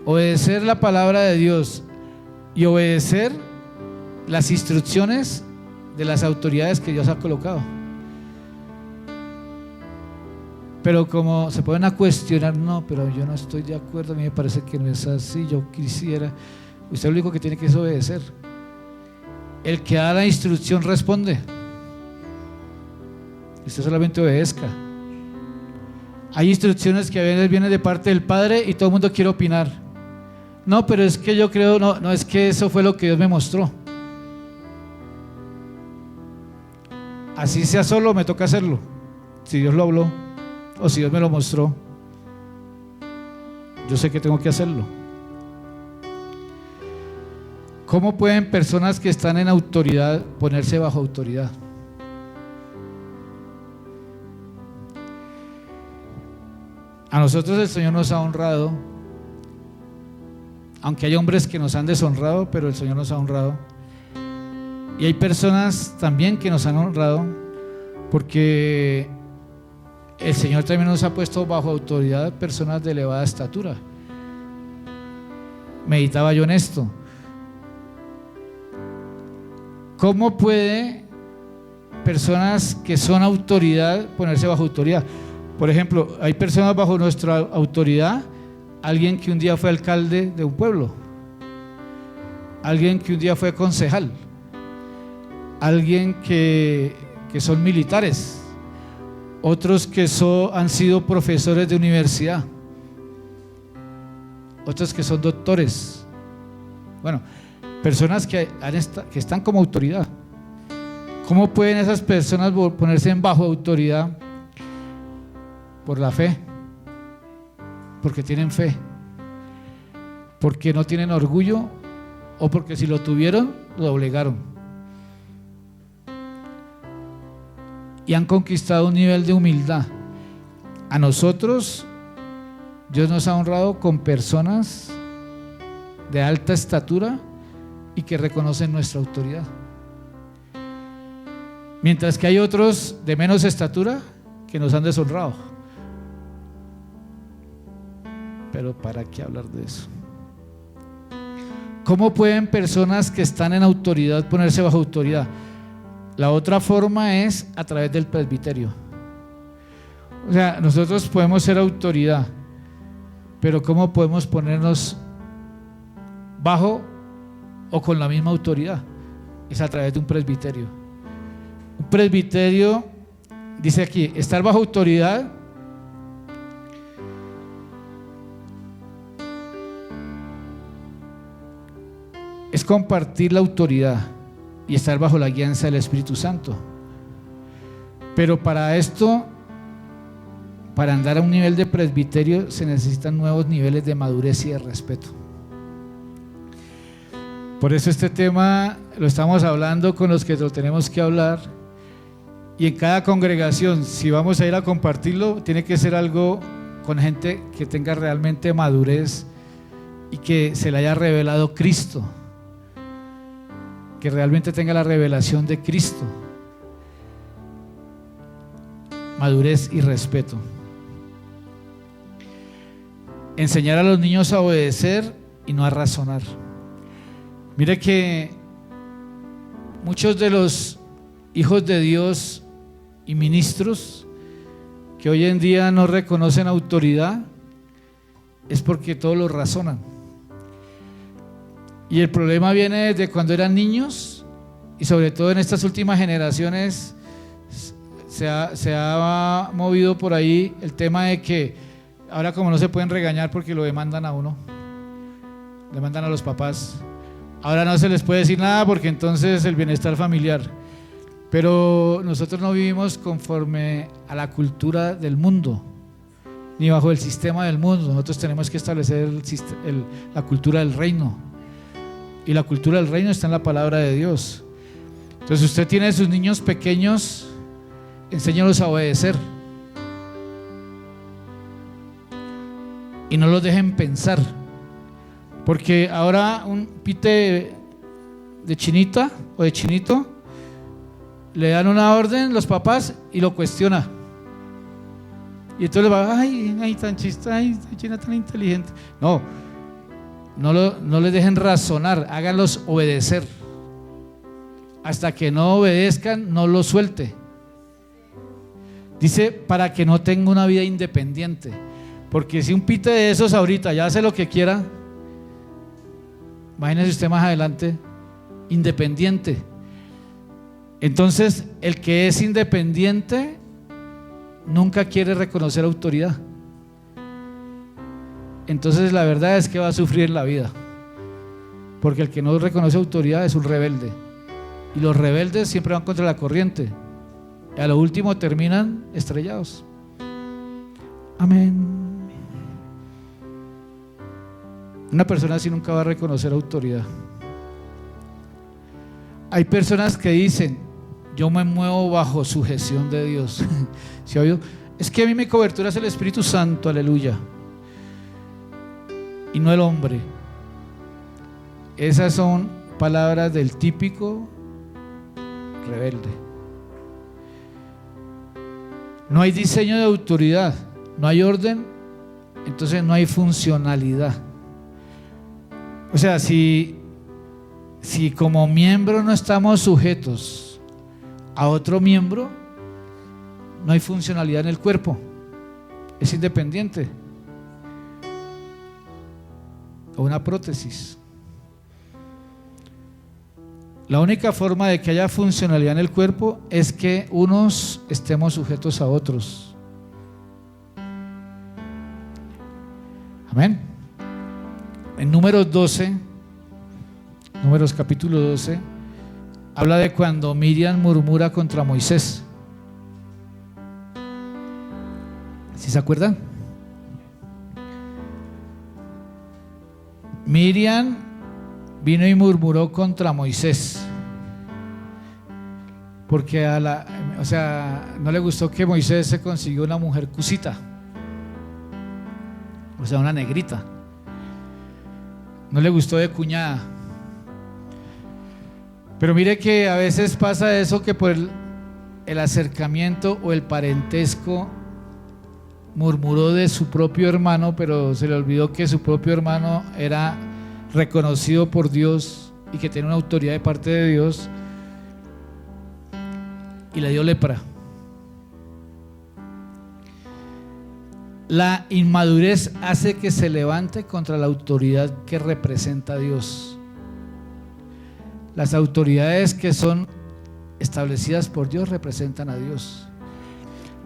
Obedecer la palabra de Dios y obedecer las instrucciones de las autoridades que Dios ha colocado. Pero como se pueden cuestionar, no, pero yo no estoy de acuerdo, a mí me parece que no es así, yo quisiera. Usted lo único que tiene que es obedecer. El que da la instrucción responde. Usted solamente obedezca. Hay instrucciones que a veces vienen de parte del Padre y todo el mundo quiere opinar. No, pero es que yo creo, no es que eso fue lo que Dios me mostró. Así sea solo, me toca hacerlo. Si Dios lo habló o si Dios me lo mostró, yo sé que tengo que hacerlo. ¿Cómo pueden personas que están en autoridad ponerse bajo autoridad? A nosotros el Señor nos ha honrado, aunque hay hombres que nos han deshonrado, pero el Señor nos ha honrado. Y hay personas también que nos han honrado, porque el Señor también nos ha puesto bajo autoridad personas de elevada estatura. Meditaba yo en esto. ¿Cómo puede personas que son autoridad ponerse bajo autoridad? Por ejemplo, hay personas bajo nuestra autoridad, alguien que un día fue alcalde de un pueblo, alguien que un día fue concejal, alguien que son militares, otros que han sido profesores de universidad, otros que son doctores. Bueno, personas que están como autoridad. ¿Cómo pueden esas personas ponerse bajo autoridad? Por la fe, porque tienen fe, porque no tienen orgullo, o porque si lo tuvieron, lo doblegaron y han conquistado un nivel de humildad. A nosotros Dios nos ha honrado con personas de alta estatura y que reconocen nuestra autoridad, mientras que hay otros de menos estatura que nos han deshonrado. Pero ¿para qué hablar de eso? ¿Cómo pueden personas que están en autoridad ponerse bajo autoridad? La otra forma es a través del presbiterio. O sea, nosotros podemos ser autoridad, pero ¿cómo podemos ponernos bajo o con la misma autoridad? Es a través de un presbiterio. Un presbiterio dice aquí, estar bajo autoridad es compartir la autoridad y estar bajo la guianza del Espíritu Santo. Pero para esto, para andar a un nivel de presbiterio, se necesitan nuevos niveles de madurez y de respeto. Por eso este tema lo estamos hablando con los que lo tenemos que hablar, y en cada congregación, si vamos a ir a compartirlo, tiene que ser algo con gente que tenga realmente madurez y que se le haya revelado Cristo, que realmente tenga la revelación de Cristo, madurez y respeto. Enseñar a los niños a obedecer y no a razonar. Mire que muchos de los hijos de Dios y ministros que hoy en día no reconocen autoridad es porque todos lo razonan. Y el problema viene desde cuando eran niños, y sobre todo en estas últimas generaciones se ha movido por ahí el tema de que ahora, como no se pueden regañar porque lo demandan a uno, demandan a los papás, ahora no se les puede decir nada porque entonces el bienestar familiar. Pero nosotros no vivimos conforme a la cultura del mundo, ni bajo el sistema del mundo. Nosotros tenemos que establecer la cultura del reino, y la cultura del reino está en la palabra de Dios. Entonces, usted tiene a sus niños pequeños, enséñalos a obedecer y no los dejen pensar, porque ahora un pite de chinita o de chinito le dan una orden los papás y lo cuestiona, y entonces le va, ay, tan chista, ay, china tan inteligente. No les dejen razonar, háganlos obedecer. Hasta que no obedezcan, no los suelte. Dice, para que no tenga una vida independiente, porque si un pite de esos ahorita ya hace lo que quiera, imagínese usted más adelante, independiente. Entonces, el que es independiente nunca quiere reconocer autoridad. Entonces la verdad es que va a sufrir en la vida, porque el que no reconoce autoridad es un rebelde, y los rebeldes siempre van contra la corriente y a lo último terminan estrellados. Amén. Una persona así nunca va a reconocer autoridad. Hay personas que dicen, yo me muevo bajo sujeción de Dios. ¿Sí ha oído? Es que a mí mi cobertura es el Espíritu Santo, aleluya, y no el hombre. Esas son palabras del típico rebelde. No hay diseño de autoridad, no hay orden, entonces no hay funcionalidad. O sea, si como miembro no estamos sujetos a otro miembro, no hay funcionalidad en el cuerpo, es independiente. O una prótesis. La única forma de que haya funcionalidad en el cuerpo es que unos estemos sujetos a otros. Amén. En Números 12, Números capítulo 12, habla de cuando Miriam murmura contra Moisés. ¿Sí se acuerdan? Miriam vino y murmuró contra Moisés porque no le gustó que Moisés se consiguió una mujer cusita, o sea, una negrita. No le gustó de cuñada. Pero mire que a veces pasa eso, que por el acercamiento o el parentesco murmuró de su propio hermano, pero se le olvidó que su propio hermano era reconocido por Dios y que tenía una autoridad de parte de Dios, y le dio lepra. La inmadurez hace que se levante contra la autoridad que representa a Dios. Las autoridades que son establecidas por Dios representan a Dios.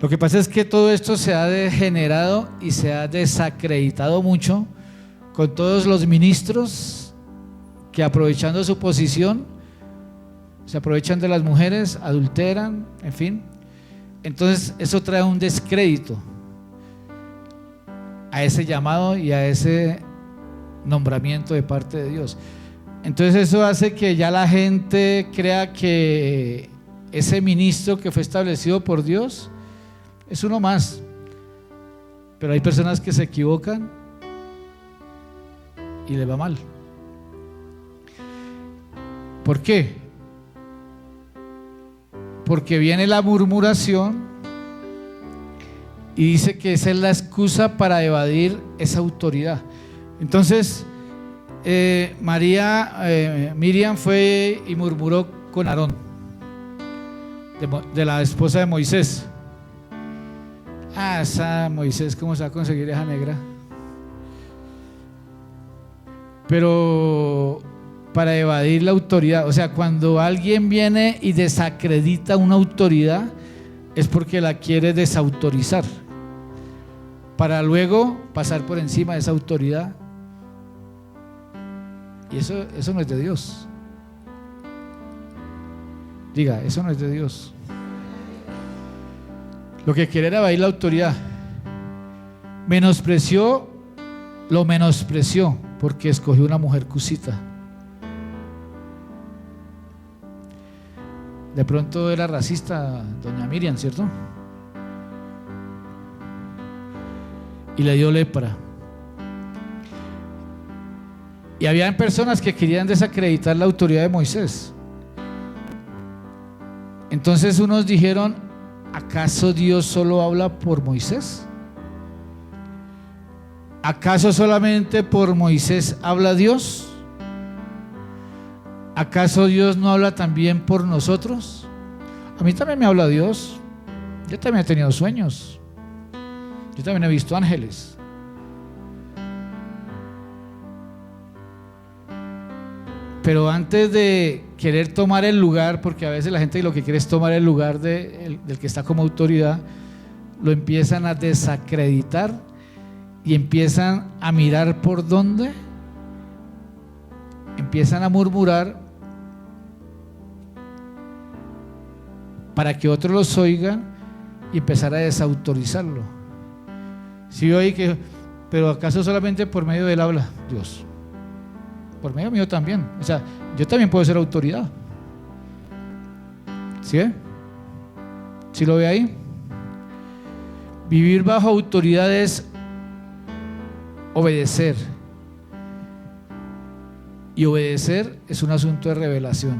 Lo que pasa es que todo esto se ha degenerado y se ha desacreditado mucho con todos los ministros que, aprovechando su posición, se aprovechan de las mujeres, adulteran, en fin. Entonces eso trae un descrédito a ese llamado y a ese nombramiento de parte de Dios. Entonces eso hace que ya la gente crea que ese ministro que fue establecido por Dios es uno más. Pero hay personas que se equivocan y les va mal. ¿Por qué? Porque viene la murmuración y dice que esa es la excusa para evadir esa autoridad. Entonces Miriam fue y murmuró con Aarón, de la esposa de Moisés. Esa Moisés, ¿cómo se va a conseguir esa negra? Pero para evadir la autoridad, o sea, cuando alguien viene y desacredita una autoridad, es porque la quiere desautorizar, para luego pasar por encima de esa autoridad. Y eso no es de Dios. Diga, eso no es de Dios. Lo que quiere era evadir la autoridad. Lo menospreció porque escogió una mujer cusita. De pronto era racista doña Miriam, ¿cierto? Y le dio lepra. Y habían personas que querían desacreditar la autoridad de Moisés. Entonces unos dijeron: ¿acaso Dios solo habla por Moisés? ¿Acaso solamente por Moisés habla Dios? ¿Acaso Dios no habla también por nosotros? A mí también me habla Dios. Yo también he tenido sueños. Yo también he visto ángeles. Pero antes de querer tomar el lugar, porque a veces la gente lo que quiere es tomar el lugar del que está como autoridad, lo empiezan a desacreditar y empiezan a mirar por dónde, empiezan a murmurar para que otros los oigan y empezar a desautorizarlo. Si oí que, pero ¿acaso solamente por medio del habla Dios? Por medio mío también. O sea, yo también puedo ser autoridad. ¿Sí ve? ¿Sí lo ve ahí? Vivir bajo autoridad es obedecer. Y obedecer es un asunto de revelación.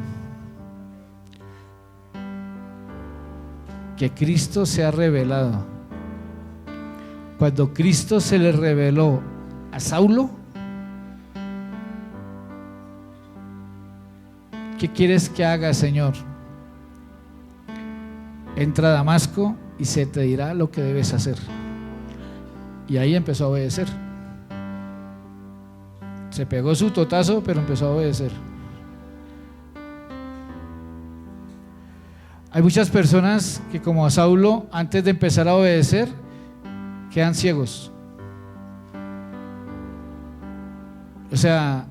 Que Cristo se ha revelado. Cuando Cristo se le reveló a Saulo, ¿qué quieres que haga, Señor? Entra a Damasco y se te dirá lo que debes hacer. Y ahí empezó a obedecer. Se pegó su totazo, pero empezó a obedecer. Hay muchas personas que, como a Saulo, antes de empezar a obedecer, quedan ciegos. O sea,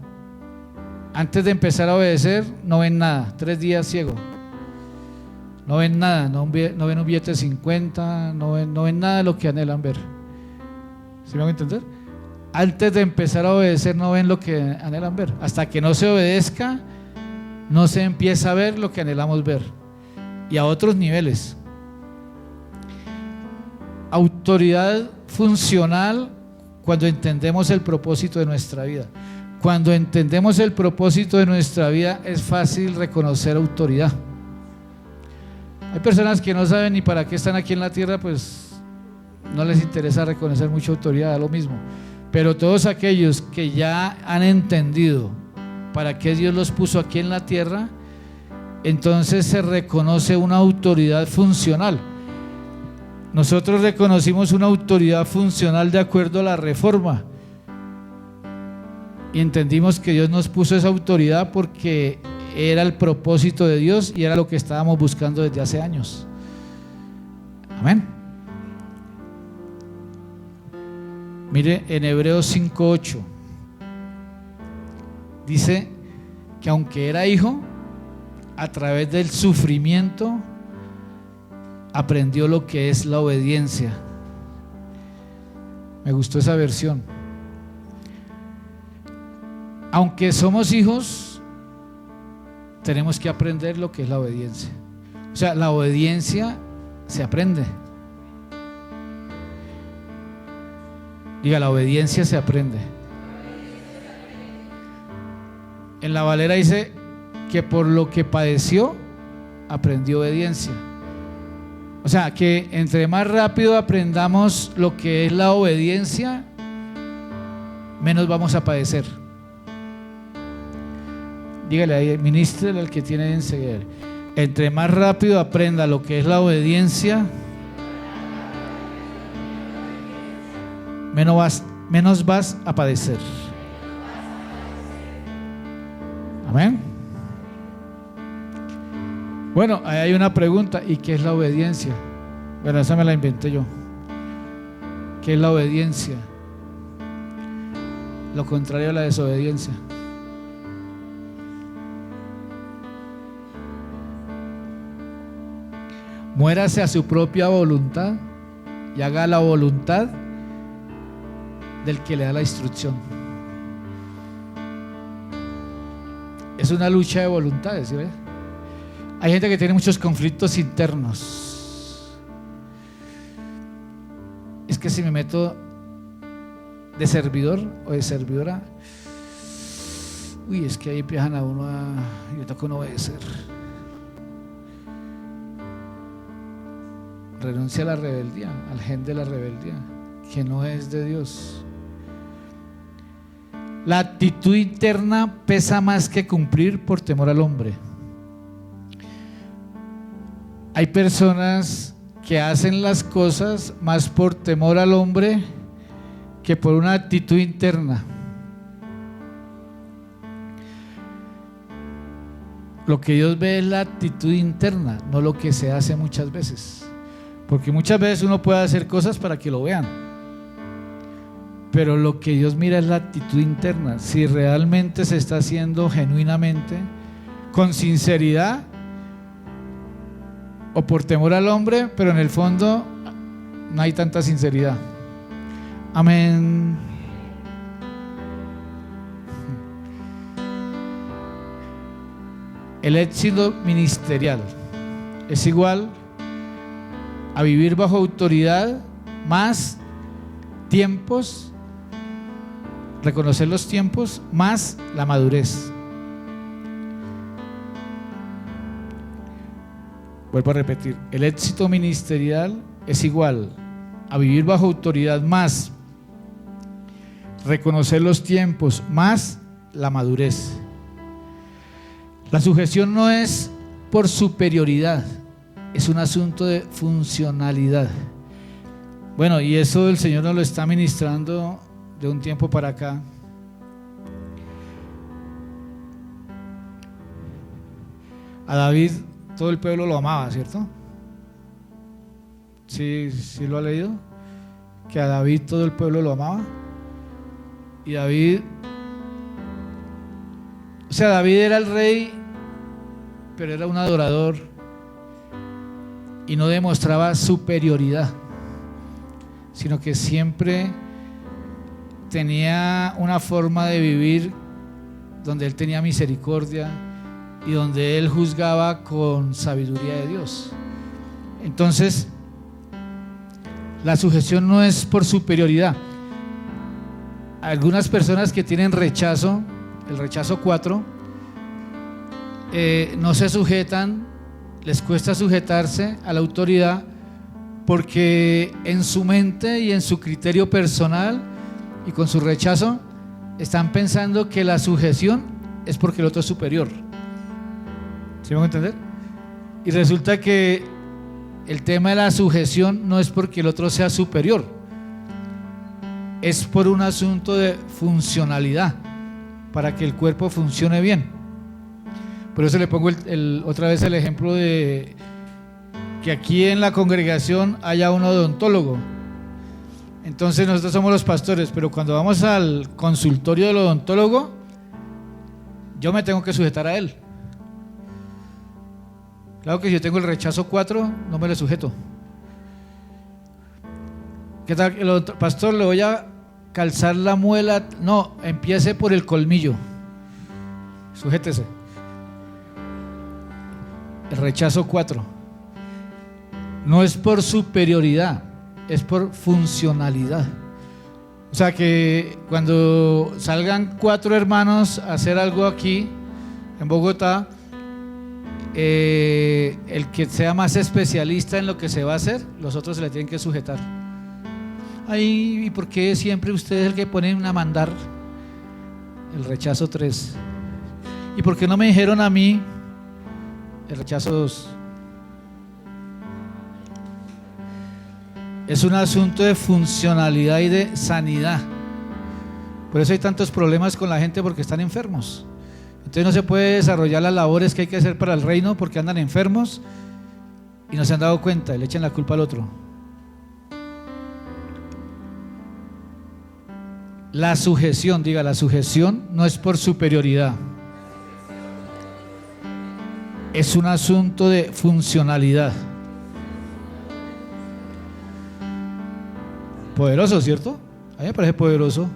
antes de empezar a obedecer, no ven nada. 3 días ciego. No ven nada, no ven un billete de 50, no ven nada de lo que anhelan ver. ¿Sí me van a entender? Antes de empezar a obedecer, no ven lo que anhelan ver. Hasta que no se obedezca, no se empieza a ver lo que anhelamos ver. Y a otros niveles. Autoridad funcional cuando entendemos el propósito de nuestra vida. Cuando entendemos el propósito de nuestra vida, es fácil reconocer autoridad. Hay personas que no saben ni para qué están aquí en la tierra, pues no les interesa reconocer mucha autoridad, da lo mismo. Pero todos aquellos que ya han entendido para qué Dios los puso aquí en la tierra, entonces se reconoce una autoridad funcional. Nosotros reconocimos una autoridad funcional de acuerdo a la reforma. Y entendimos que Dios nos puso esa autoridad porque era el propósito de Dios y era lo que estábamos buscando desde hace años. Amén. Mire, en Hebreos 5:8 dice que aunque era hijo, a través del sufrimiento aprendió lo que es la obediencia. Me gustó esa versión. Aunque somos hijos, tenemos que aprender lo que es la obediencia. O sea, la obediencia se aprende. Diga, la obediencia se aprende. En la Valera dice que por lo que padeció, aprendió obediencia. O sea, que entre más rápido aprendamos lo que es la obediencia, menos vamos a padecer. Dígale ahí, ministre al que tiene en seguir. Entre más rápido aprenda lo que es la obediencia, menos vas a padecer. Amén. Bueno, ahí hay una pregunta. ¿Y qué es la obediencia? Bueno, esa me la inventé yo. ¿Qué es la obediencia? Lo contrario a la desobediencia. Muérase a su propia voluntad y haga la voluntad del que le da la instrucción. Es una lucha de voluntades, ¿sí ve? Hay gente que tiene muchos conflictos internos. Es que si me meto de servidor o de servidora, es que ahí empiezan a uno yo tengo que no obedecer. Renuncia a la rebeldía, al gen de la rebeldía, que no es de Dios. La actitud interna pesa más que cumplir por temor al hombre. Hay personas que hacen las cosas más por temor al hombre que por una actitud interna. Lo que Dios ve es la actitud interna, no lo que se hace muchas veces. Porque muchas veces uno puede hacer cosas para que lo vean, pero lo que Dios mira es la actitud interna. Si realmente se está haciendo genuinamente, con sinceridad, o por temor al hombre, pero en el fondo no hay tanta sinceridad. Amén. El éxito ministerial es igual a vivir bajo autoridad más tiempos, reconocer los tiempos más la madurez. Vuelvo a repetir, el éxito ministerial es igual a vivir bajo autoridad más reconocer los tiempos más la madurez. La sujeción no es por superioridad, es un asunto de funcionalidad. Bueno, y eso el Señor nos lo está ministrando de un tiempo para acá. A David todo el pueblo lo amaba, ¿cierto? Sí, sí lo ha leído, que a David todo el pueblo lo amaba. Y David, o sea, David era el rey, pero era un adorador y no demostraba superioridad, sino que siempre tenía una forma de vivir donde él tenía misericordia y donde él juzgaba con sabiduría de Dios. Entonces, la sujeción no es por superioridad. Algunas personas que tienen rechazo, el rechazo 4, no se sujetan, les cuesta sujetarse a la autoridad porque en su mente y en su criterio personal y con su rechazo están pensando que la sujeción es porque el otro es superior. ¿Sí me van a entender? Y resulta que el tema de la sujeción no es porque el otro sea superior, es por un asunto de funcionalidad, para que el cuerpo funcione bien. Por eso le pongo otra vez el ejemplo de que aquí en la congregación haya un odontólogo. Entonces nosotros somos los pastores, pero cuando vamos al consultorio del odontólogo, yo me tengo que sujetar a él. Claro que si yo tengo el rechazo 4, no me le sujeto. ¿Qué tal? Pastor, le voy a calzar la muela. No, empiece por el colmillo. Sujétese. El rechazo 4. No es por superioridad, es por funcionalidad. O sea que cuando salgan 4 hermanos a hacer algo aquí en Bogotá, el que sea más especialista en lo que se va a hacer, los otros se le tienen que sujetar. Ay, ¿y por qué siempre usted es el que ponen a mandar? El rechazo 3. ¿Y por qué no me dijeron a mí? El rechazo 2. Es un asunto de funcionalidad y de sanidad. Por eso hay tantos problemas con la gente, porque están enfermos. Entonces no se puede desarrollar las labores que hay que hacer para el reino porque andan enfermos y no se han dado cuenta y le echan la culpa al otro. La sujeción, diga, la sujeción no es por superioridad. Es un asunto de funcionalidad. Poderoso, ¿cierto? A mí me parece poderoso.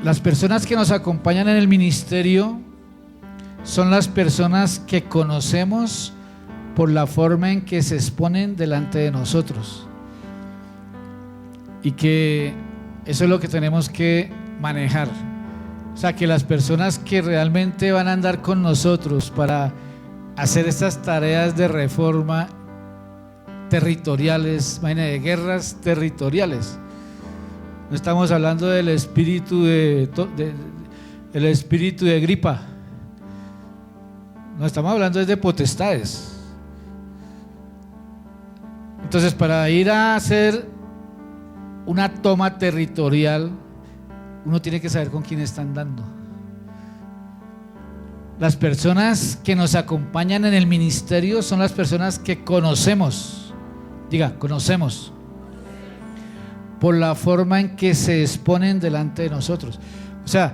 Las personas que nos acompañan en el ministerio son las personas que conocemos por la forma en que se exponen delante de nosotros. Y que eso es lo que tenemos que manejar. O sea, que las personas que realmente van a andar con nosotros para hacer estas tareas de reforma territoriales, de guerras territoriales. No estamos hablando del espíritu el espíritu de Gripa. No estamos hablando de potestades. Entonces, para ir a hacer una toma territorial, uno tiene que saber con quién está andando. Las personas que nos acompañan en el ministerio son las personas que conocemos. Diga, conocemos. Por la forma en que se exponen delante de nosotros. O sea,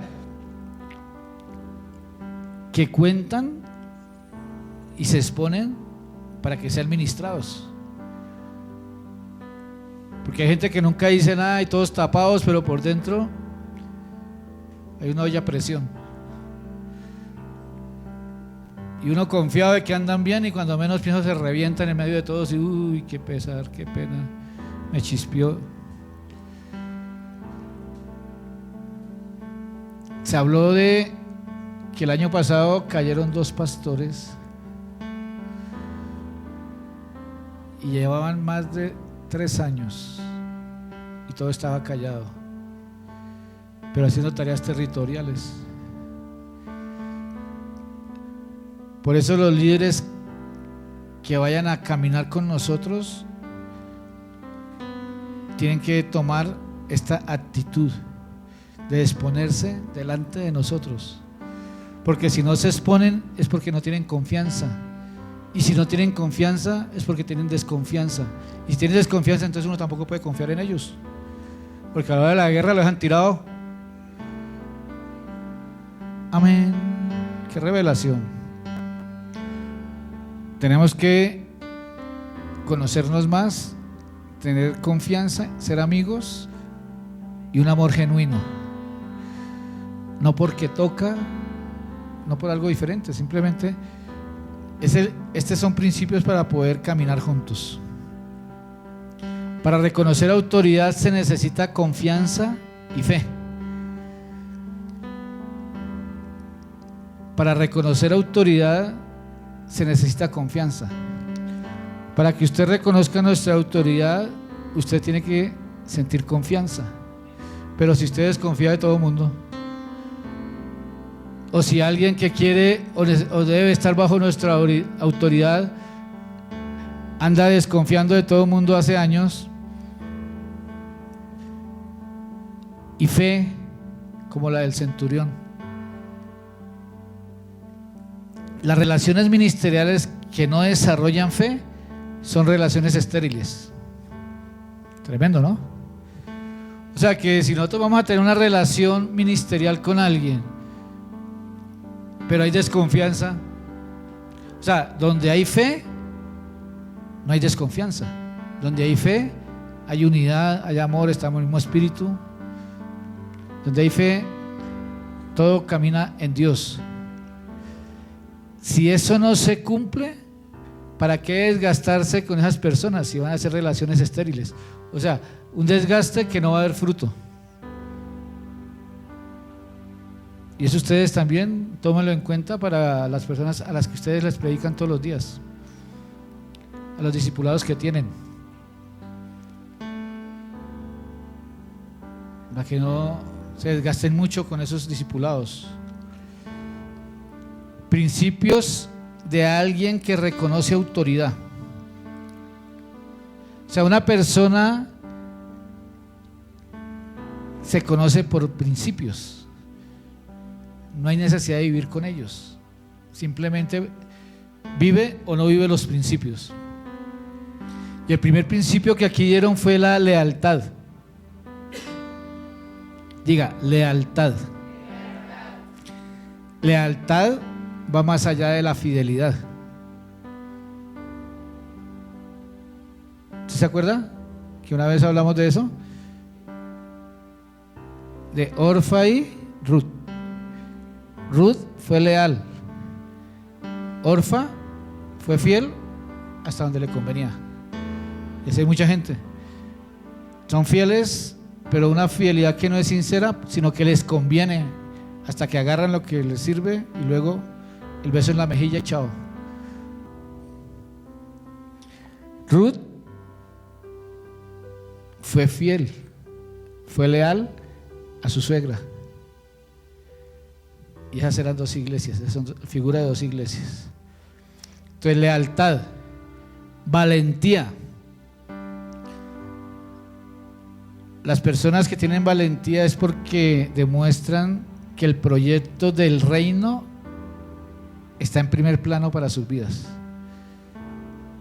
que cuentan y se exponen para que sean ministrados. Porque hay gente que nunca dice nada y todos tapados, pero por dentro hay una olla a presión. Y uno confiado de que andan bien y cuando menos piensa se revientan en medio de todos y uy, qué pesar, qué pena, me chispió. Se habló de que el año pasado cayeron 2 pastores y llevaban más de 3 años y todo estaba callado, pero haciendo tareas territoriales. Por eso los líderes que vayan a caminar con nosotros tienen que tomar esta actitud de exponerse delante de nosotros, porque si no se exponen es porque no tienen confianza, y si no tienen confianza es porque tienen desconfianza, y si tienen desconfianza entonces uno tampoco puede confiar en ellos, porque a la hora de la guerra los han tirado. Amén. Qué revelación. Tenemos que conocernos más, tener confianza, ser amigos y un amor genuino. No porque toca, no por algo diferente, simplemente estos son principios para poder caminar juntos. Para reconocer autoridad se necesita confianza y fe. Para reconocer autoridad se necesita confianza. Para que usted reconozca nuestra autoridad, usted tiene que sentir confianza. Pero si usted desconfía de todo el mundo, o si alguien que quiere o debe estar bajo nuestra autoridad anda desconfiando de todo el mundo hace años, y fe como la del centurión. Las relaciones ministeriales que no desarrollan fe son relaciones estériles. Tremendo, ¿no? O sea que si nosotros vamos a tener una relación ministerial con alguien, pero hay desconfianza, o sea, donde hay fe, no hay desconfianza. Donde hay fe, hay unidad, hay amor, estamos en el mismo espíritu. Donde hay fe, todo camina en Dios. Si eso no se cumple, ¿para qué desgastarse con esas personas si van a hacer relaciones estériles? O sea, un desgaste que no va a haber fruto. Y eso ustedes también tómenlo en cuenta para las personas a las que ustedes les predican todos los días, a los discipulados que tienen, para que no se desgasten mucho con esos discipulados. Principios de alguien que reconoce autoridad. O sea, una persona se conoce por principios. No hay necesidad de vivir con ellos. Simplemente vive o no vive los principios. Y el primer principio que aquí dieron fue la lealtad. Diga, lealtad. Lealtad va más allá de la fidelidad. ¿Se acuerda? Que una vez hablamos de eso. De Orfa y Ruth. Ruth fue leal. Orfa fue fiel hasta donde le convenía. Y así hay mucha gente. Son fieles, pero una fidelidad que no es sincera, sino que les conviene hasta que agarran lo que les sirve y luego el beso en la mejilla y chao. Ruth fue fiel, fue leal a su suegra. Y esas eran dos iglesias, esas son figuras de dos iglesias. Entonces, lealtad, valentía. Las personas que tienen valentía es porque demuestran que el proyecto del reino está en primer plano para sus vidas.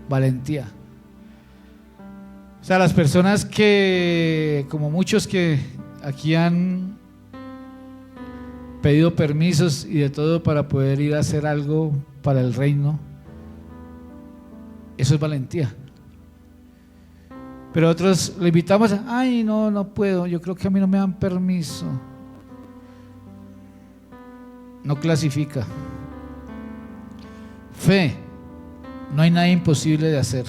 Valentía. O sea, las personas que, como muchos que aquí han pedido permisos y de todo para poder ir a hacer algo para el reino, eso es valentía. Pero otros le invitamos a, ay, no puedo, yo creo que a mí no me dan permiso. No clasifica. Fe, no hay nada imposible de hacer.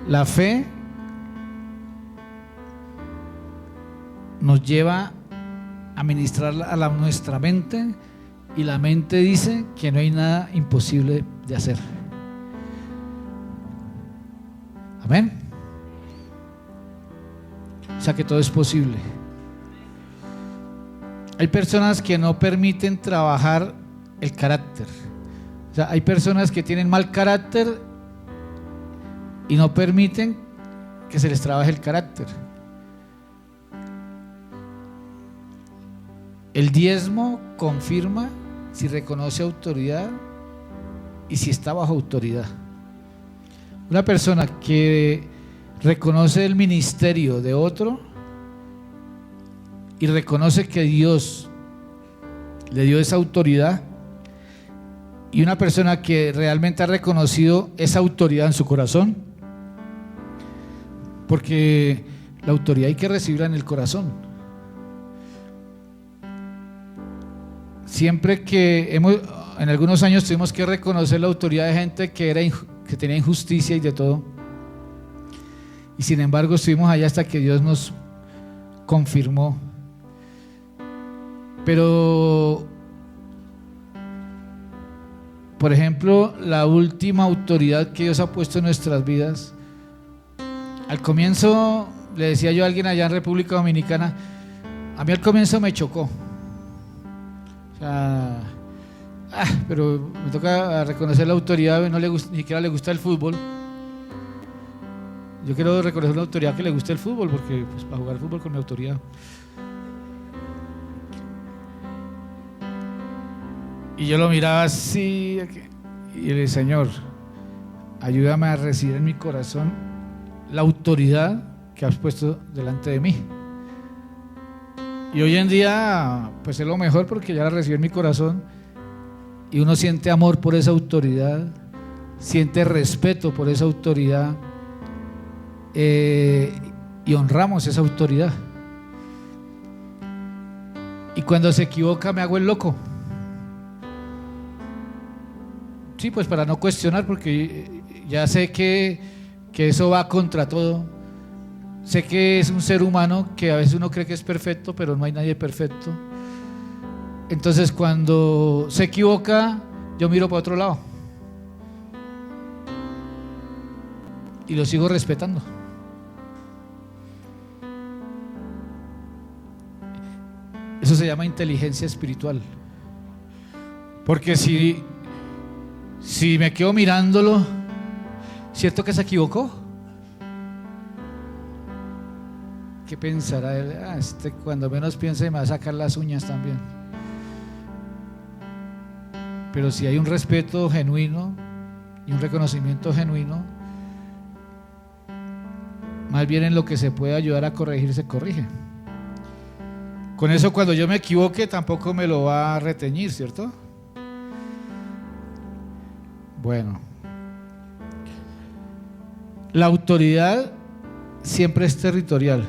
La fe nos lleva a ministrar a nuestra mente, y la mente dice que no hay nada imposible de hacer. Amén. O sea que todo es posible. Hay personas que no permiten trabajar el carácter. O sea, hay personas que tienen mal carácter y no permiten que se les trabaje el carácter. El diezmo confirma si reconoce autoridad y si está bajo autoridad. Una persona que reconoce el ministerio de otro y reconoce que Dios le dio esa autoridad, y una persona que realmente ha reconocido esa autoridad en su corazón, porque la autoridad hay que recibirla en el corazón. Siempre que en algunos años tuvimos que reconocer la autoridad de gente que tenía injusticia y de todo, y sin embargo estuvimos allá hasta que Dios nos confirmó. Pero, por ejemplo, la última autoridad que Dios ha puesto en nuestras vidas, al comienzo le decía yo a alguien allá en República Dominicana, a mí al comienzo me chocó. O sea, pero me toca reconocer la autoridad, ni siquiera le gusta el fútbol. Yo quiero reconocer una autoridad que le guste el fútbol, porque pues, para jugar fútbol con mi autoridad. Y yo lo miraba así, y el Señor, ayúdame a recibir en mi corazón la autoridad que has puesto delante de mí. Y hoy en día, pues es lo mejor porque ya la recibí en mi corazón y uno siente amor por esa autoridad, siente respeto por esa autoridad, y honramos esa autoridad. Y cuando se equivoca me hago el loco. Sí, pues para no cuestionar, porque ya sé que eso va contra todo. Sé que es un ser humano que a veces uno cree que es perfecto, pero no hay nadie perfecto. Entonces cuando se equivoca, yo miro para otro lado y lo sigo respetando. Eso se llama inteligencia espiritual. Porque si me quedo mirándolo, ¿cierto que se equivocó? ¿Qué pensará él? Cuando menos piense me va a sacar las uñas también. Pero si hay un respeto genuino y un reconocimiento genuino, más bien en lo que se puede ayudar a corregir, se corrige. Con eso, cuando yo me equivoque, tampoco me lo va a reteñir, ¿cierto? Bueno, la autoridad siempre es territorial.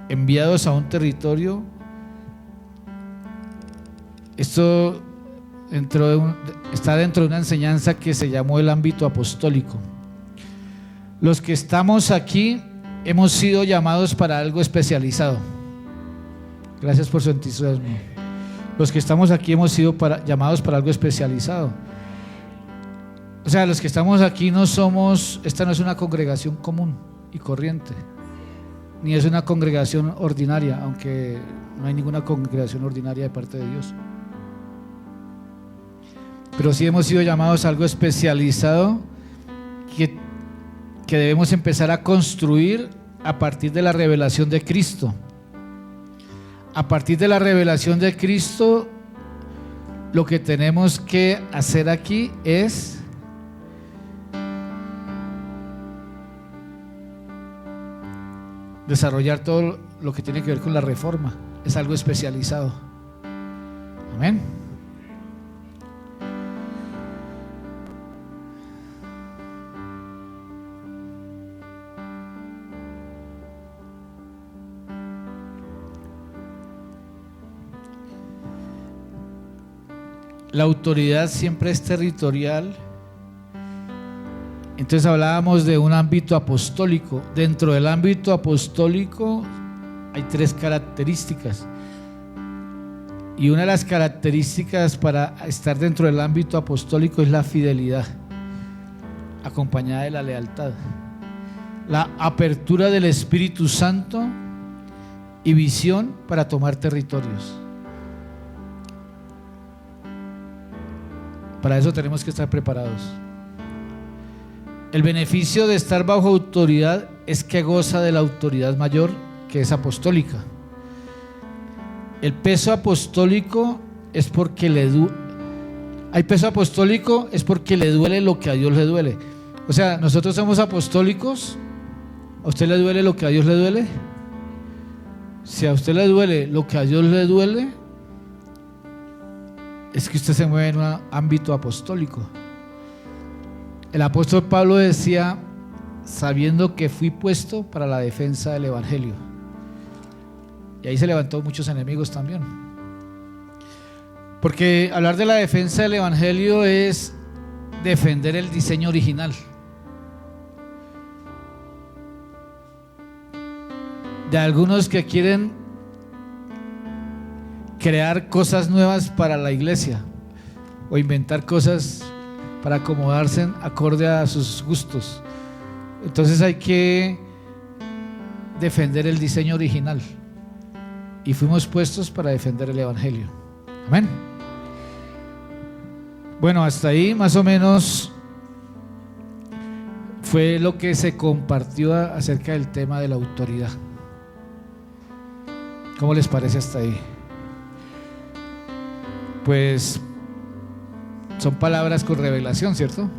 Enviados a un territorio, esto está dentro de una enseñanza que se llamó el ámbito apostólico. Los que estamos aquí hemos sido llamados para algo especializado. Gracias por su entusiasmo. Los que estamos aquí hemos sido llamados para algo especializado. O sea, los que estamos aquí esta no es una congregación común y corriente, ni es una congregación ordinaria, aunque no hay ninguna congregación ordinaria de parte de Dios. Pero sí hemos sido llamados a algo especializado que debemos empezar a construir a partir de la revelación de Cristo. A partir de la revelación de Cristo, lo que tenemos que hacer aquí es desarrollar todo lo que tiene que ver con la reforma. Es algo especializado. Amén. La autoridad siempre es territorial. Entonces hablábamos de un ámbito apostólico. Dentro del ámbito apostólico hay 3 características. Y una de las características para estar dentro del ámbito apostólico es la fidelidad, acompañada de la lealtad, la apertura del Espíritu Santo y visión para tomar territorios. Para eso tenemos que estar preparados. El beneficio de estar bajo autoridad es que goza de la autoridad mayor, que es apostólica. El peso apostólico es porque hay peso apostólico es porque le duele lo que a Dios le duele. O sea, nosotros somos apostólicos. ¿A usted le duele lo que a Dios le duele? Si a usted le duele lo que a Dios le duele, es que usted se mueve en un ámbito apostólico. El apóstol Pablo decía: sabiendo que fui puesto para la defensa del evangelio. Y ahí se levantó muchos enemigos también, porque hablar de la defensa del evangelio es defender el diseño original. De algunos que quieren crear cosas nuevas para la iglesia o inventar cosas para acomodarse acorde a sus gustos. Entonces hay que defender el diseño original, y fuimos puestos para defender el evangelio. Amén. Bueno, hasta ahí más o menos fue lo que se compartió acerca del tema de la autoridad. ¿Cómo les parece hasta ahí? pues son palabras con revelación, ¿cierto?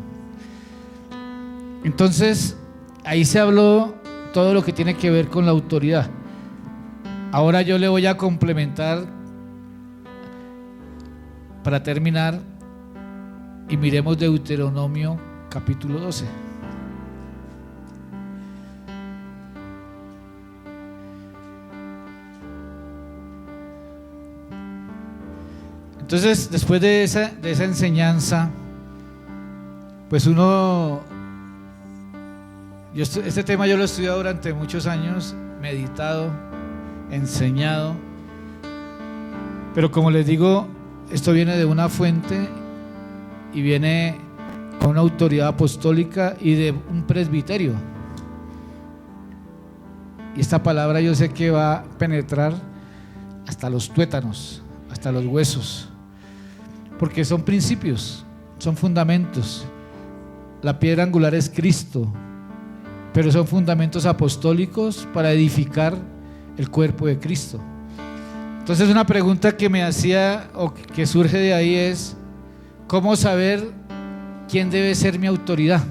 Entonces, ahí se habló todo lo que tiene que ver con la autoridad. Ahora yo le voy a complementar para terminar y miremos Deuteronomio capítulo 12. Entonces, después de esa enseñanza, pues este tema yo lo he estudiado durante muchos años, meditado, enseñado, pero como les digo, esto viene de una fuente y viene con una autoridad apostólica y de un presbiterio. Y esta palabra yo sé que va a penetrar hasta los tuétanos, hasta los huesos, porque son principios, son fundamentos. La piedra angular es Cristo, pero son fundamentos apostólicos para edificar el cuerpo de Cristo. Entonces, una pregunta que me hacía o que surge de ahí es: ¿cómo saber quién debe ser mi autoridad?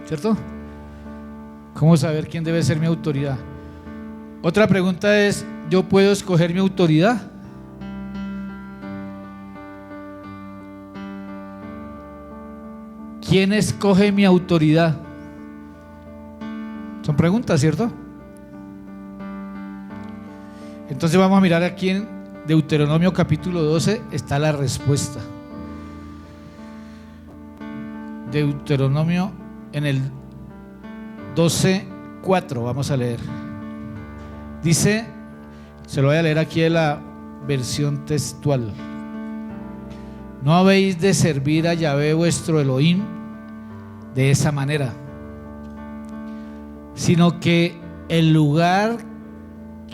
¿Cierto? ¿Cómo saber quién debe ser mi autoridad? Otra pregunta es: ¿yo puedo escoger mi autoridad? ¿Quién escoge mi autoridad? Son preguntas, ¿cierto? Entonces vamos a mirar aquí en Deuteronomio capítulo 12, está la respuesta. Deuteronomio en el 12:4, vamos a leer. Dice, se lo voy a leer aquí en la versión textual: no habéis de servir a Yahvé vuestro Elohim de esa manera, sino que el lugar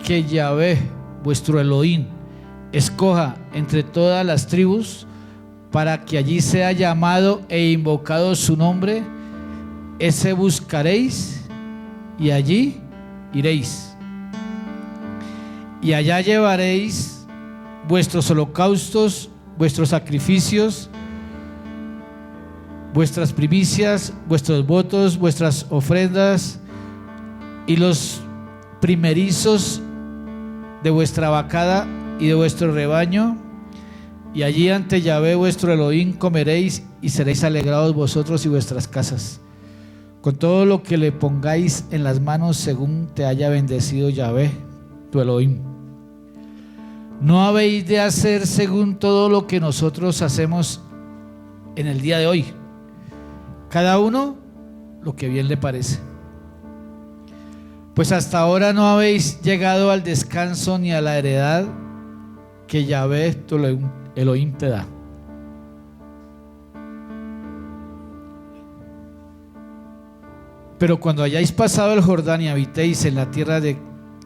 que Yahvé vuestro Elohim escoja entre todas las tribus, para que allí sea llamado e invocado su nombre, ese buscaréis y allí iréis, y allá llevaréis vuestros holocaustos, vuestros sacrificios, vuestras primicias, vuestros votos, vuestras ofrendas y los primerizos de vuestra vacada y de vuestro rebaño, y allí ante Yahvé vuestro Elohim comeréis y seréis alegrados vosotros y vuestras casas, con todo lo que le pongáis en las manos, según te haya bendecido Yahvé tu Elohim. No habéis de hacer según todo lo que nosotros hacemos en el día de hoy, cada uno lo que bien le parece. Pues hasta ahora no habéis llegado al descanso ni a la heredad que Yahvé tu Elohim te da. Pero cuando hayáis pasado el Jordán y habitéis en la tierra de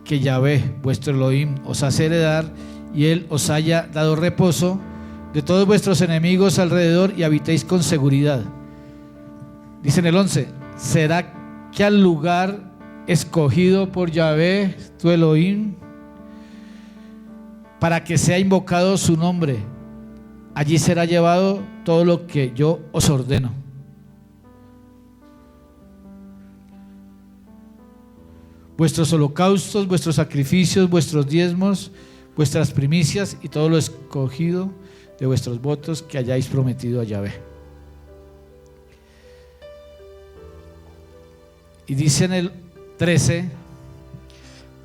que Yahvé vuestro Elohim os hace heredar, y él os haya dado reposo de todos vuestros enemigos alrededor, y habitéis con seguridad. Dice en el 11: ¿será que al lugar escogido por Yahvé tu Elohim, para que sea invocado su nombre, allí será llevado todo lo que yo os ordeno? Vuestros holocaustos, vuestros sacrificios, vuestros diezmos, vuestras primicias y todo lo escogido de vuestros votos que hayáis prometido a Yahvé. Y dice en el 13: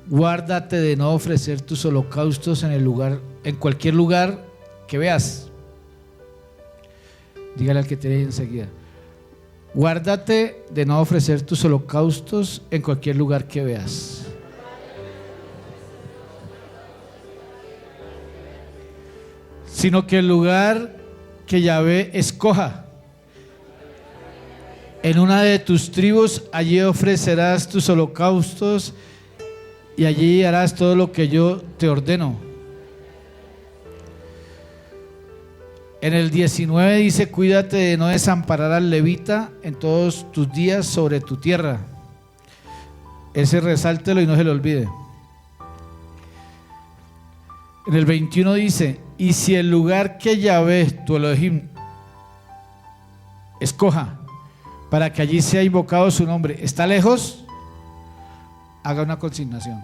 guárdate de no ofrecer tus holocaustos en cualquier lugar que veas. Dígale al que te ve enseguida: guárdate de no ofrecer tus holocaustos en cualquier lugar que veas. Sino que el lugar que Yahvé escoja en una de tus tribus, allí ofrecerás tus holocaustos y allí harás todo lo que yo te ordeno. En el 19 dice: cuídate de no desamparar al levita en todos tus días sobre tu tierra. Ese resáltelo y no se lo olvide. En el 21 dice: y si el lugar que Yahvé, tu Elohim, escoja para que allí sea invocado su nombre, está lejos, haga una consignación.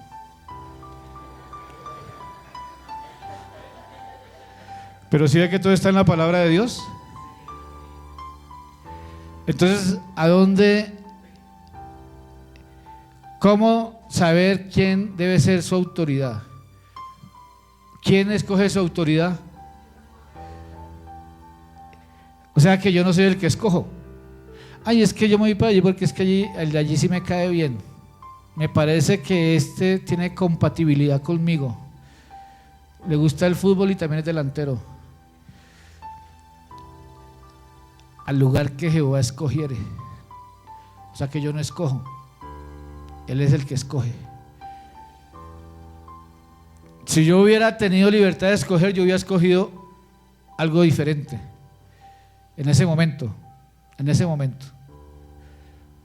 Pero si ve que todo está en la palabra de Dios. Entonces, ¿a dónde? ¿Cómo saber quién debe ser su autoridad? ¿Quién escoge su autoridad? O sea que yo no soy el que escojo. Ay, es que yo me voy para allí porque es que el de allí sí me cae bien. Me parece que este tiene compatibilidad conmigo. Le gusta el fútbol y también es delantero. Al lugar que Jehová escogiere. O sea que yo no escojo. Él es el que escoge. Si yo hubiera tenido libertad de escoger, yo hubiera escogido algo diferente. En ese momento.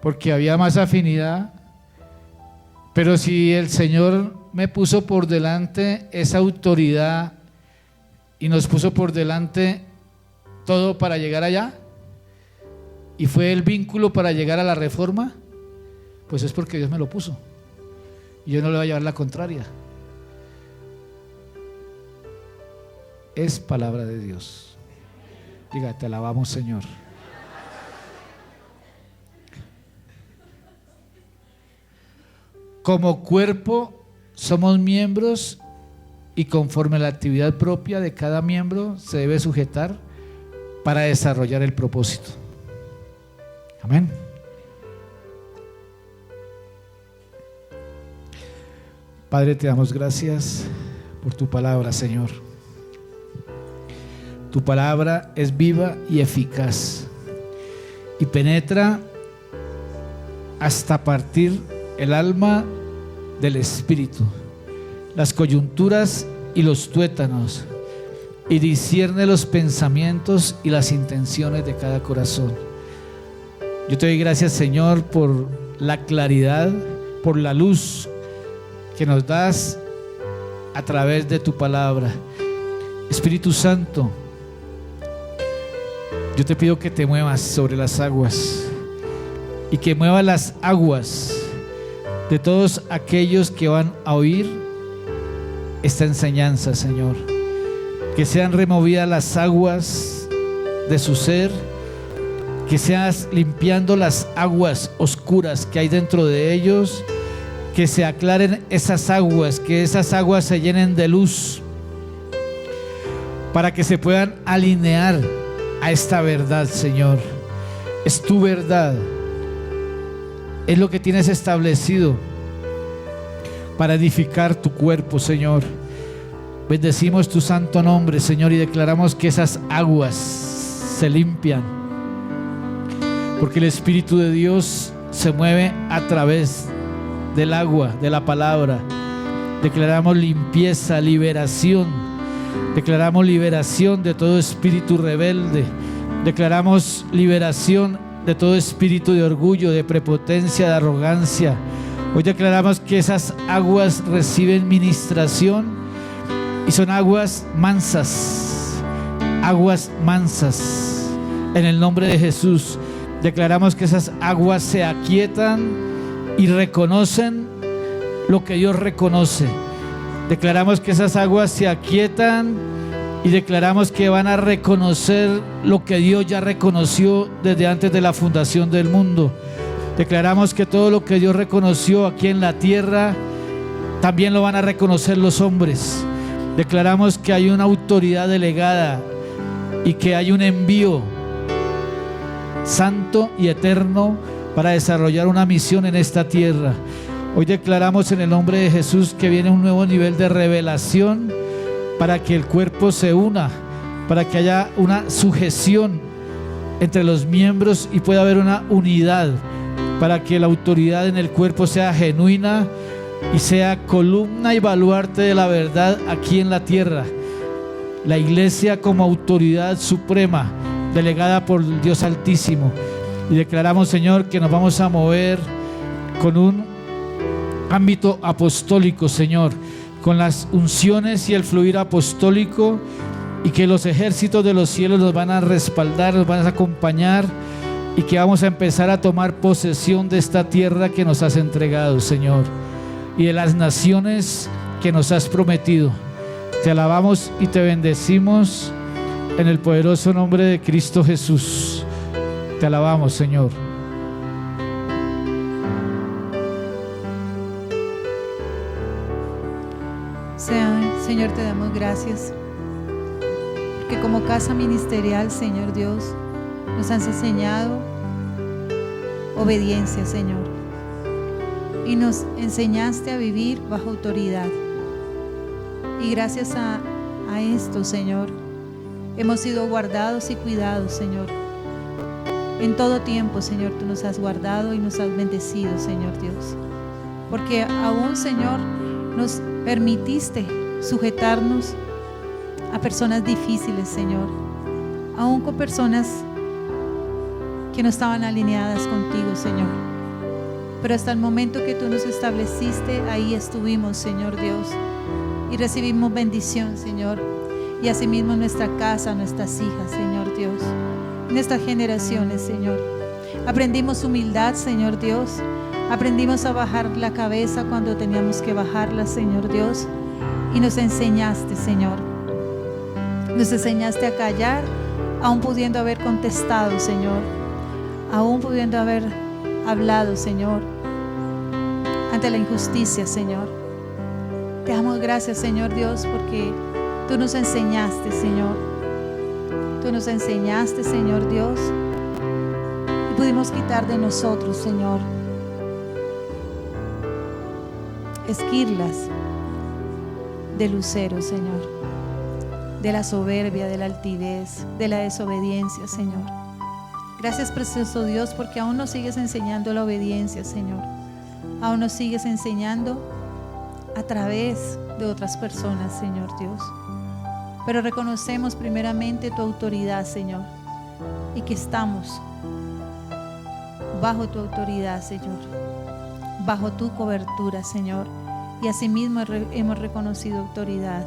Porque había más afinidad. Pero si el Señor me puso por delante esa autoridad y nos puso por delante todo para llegar allá, y fue el vínculo para llegar a la reforma, pues es porque Dios me lo puso y yo no le voy a llevar la contraria. Es palabra de Dios. Diga, te alabamos, Señor. Como cuerpo somos miembros y conforme a la actividad propia de cada miembro se debe sujetar para desarrollar el propósito. Amén. Padre, te damos gracias por tu palabra, Señor. Tu palabra es viva y eficaz y penetra hasta partir el alma del espíritu, las coyunturas y los tuétanos, y discierne los pensamientos y las intenciones de cada corazón. Yo te doy gracias, Señor, por la claridad, por la luz que nos das a través de tu palabra. Espíritu Santo, yo te pido que te muevas sobre las aguas y que muevas las aguas de todos aquellos que van a oír esta enseñanza, Señor. Que sean removidas las aguas de su ser, que seas limpiando las aguas oscuras que hay dentro de ellos, que se aclaren esas aguas, que esas aguas se llenen de luz, para que se puedan alinear a esta verdad, Señor. Es tu verdad, es lo que tienes establecido para edificar tu cuerpo, Señor. Bendecimos tu santo nombre, Señor, y declaramos que esas aguas se limpian, porque el Espíritu de Dios se mueve a través del agua, de la palabra. Declaramos limpieza, liberación. Declaramos liberación de todo espíritu rebelde. Declaramos liberación de todo espíritu de orgullo, de prepotencia, de arrogancia. Hoy declaramos que esas aguas reciben ministración y son aguas mansas. Aguas mansas. En el nombre de Jesús declaramos que esas aguas se aquietan y reconocen lo que Dios reconoce. Declaramos que esas aguas se aquietan y declaramos que van a reconocer lo que Dios ya reconoció desde antes de la fundación del mundo. Declaramos que todo lo que Dios reconoció aquí en la tierra también lo van a reconocer los hombres. Declaramos que hay una autoridad delegada y que hay un envío santo y eterno para desarrollar una misión en esta tierra. Hoy declaramos en el nombre de Jesús que viene un nuevo nivel de revelación para que el cuerpo se una, para que haya una sujeción entre los miembros y pueda haber una unidad, para que la autoridad en el cuerpo sea genuina y sea columna y baluarte de la verdad aquí en la tierra. La iglesia como autoridad suprema delegada por el Dios Altísimo. Y declaramos, Señor, que nos vamos a mover con un ámbito apostólico, Señor, con las unciones y el fluir apostólico, y que los ejércitos de los cielos nos van a respaldar, nos van a acompañar, y que vamos a empezar a tomar posesión de esta tierra que nos has entregado, Señor, y de las naciones que nos has prometido. Te alabamos y te bendecimos en el poderoso nombre de Cristo Jesús. Te alabamos, Señor. Señor, te damos gracias porque como casa ministerial, Señor Dios, nos has enseñado obediencia, Señor, y nos enseñaste a vivir bajo autoridad. Y gracias a esto, Señor, hemos sido guardados y cuidados, Señor. En todo tiempo, Señor, tú nos has guardado y nos has bendecido, Señor Dios. Porque aún, Señor, nos permitiste sujetarnos a personas difíciles, Señor. Aún con personas que no estaban alineadas contigo, Señor. Pero hasta el momento que tú nos estableciste, ahí estuvimos, Señor Dios. Y recibimos bendición, Señor. Y asimismo nuestra casa, nuestras hijas, Señor Dios. En estas generaciones, Señor. Aprendimos humildad, Señor Dios. Aprendimos a bajar la cabeza cuando teníamos que bajarla, Señor Dios. Y nos enseñaste, Señor. Nos enseñaste a callar, aún pudiendo haber contestado, Señor. Aún pudiendo haber hablado, Señor, ante la injusticia, Señor. Te damos gracias, Señor Dios, porque tú nos enseñaste, Señor. Tú nos enseñaste, Señor Dios, y pudimos quitar de nosotros, Señor, esquirlas de lucero, Señor, de la soberbia, de la altivez, de la desobediencia, Señor. Gracias, precioso Dios, porque aún nos sigues enseñando la obediencia, Señor. Aún nos sigues enseñando a través de otras personas, Señor Dios. Pero reconocemos primeramente tu autoridad, Señor, y que estamos bajo tu autoridad, Señor, bajo tu cobertura, Señor, y asimismo hemos reconocido autoridad.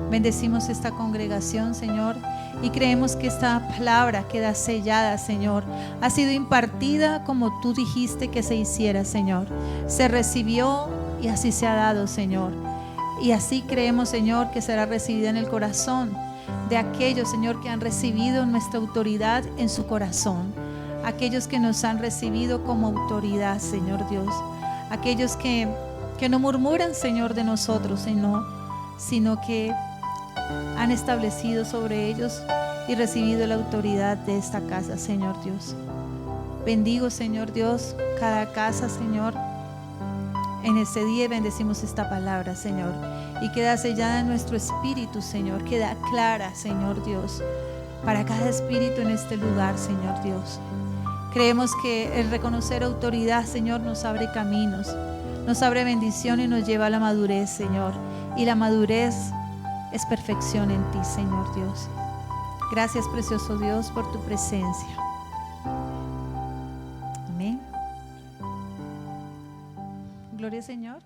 Bendecimos esta congregación, Señor, y creemos que esta palabra queda sellada, Señor. Ha sido impartida como tú dijiste que se hiciera, Señor. Se recibió y así se ha dado, Señor. Y así creemos, Señor, que será recibida en el corazón de aquellos, Señor, que han recibido nuestra autoridad en su corazón. Aquellos que nos han recibido como autoridad, Señor Dios. Aquellos que no murmuran, Señor, de nosotros, sino que han establecido sobre ellos y recibido la autoridad de esta casa, Señor Dios. Bendigo, Señor Dios, cada casa, Señor, en este día, y bendecimos esta palabra, Señor, y queda sellada en nuestro espíritu, Señor, queda clara, Señor Dios, para cada espíritu en este lugar, Señor Dios. Creemos que el reconocer autoridad, Señor, nos abre caminos, nos abre bendición y nos lleva a la madurez, Señor. Y la madurez es perfección en ti, Señor Dios. Gracias, precioso Dios, por tu presencia. Amén. Gloria al Señor.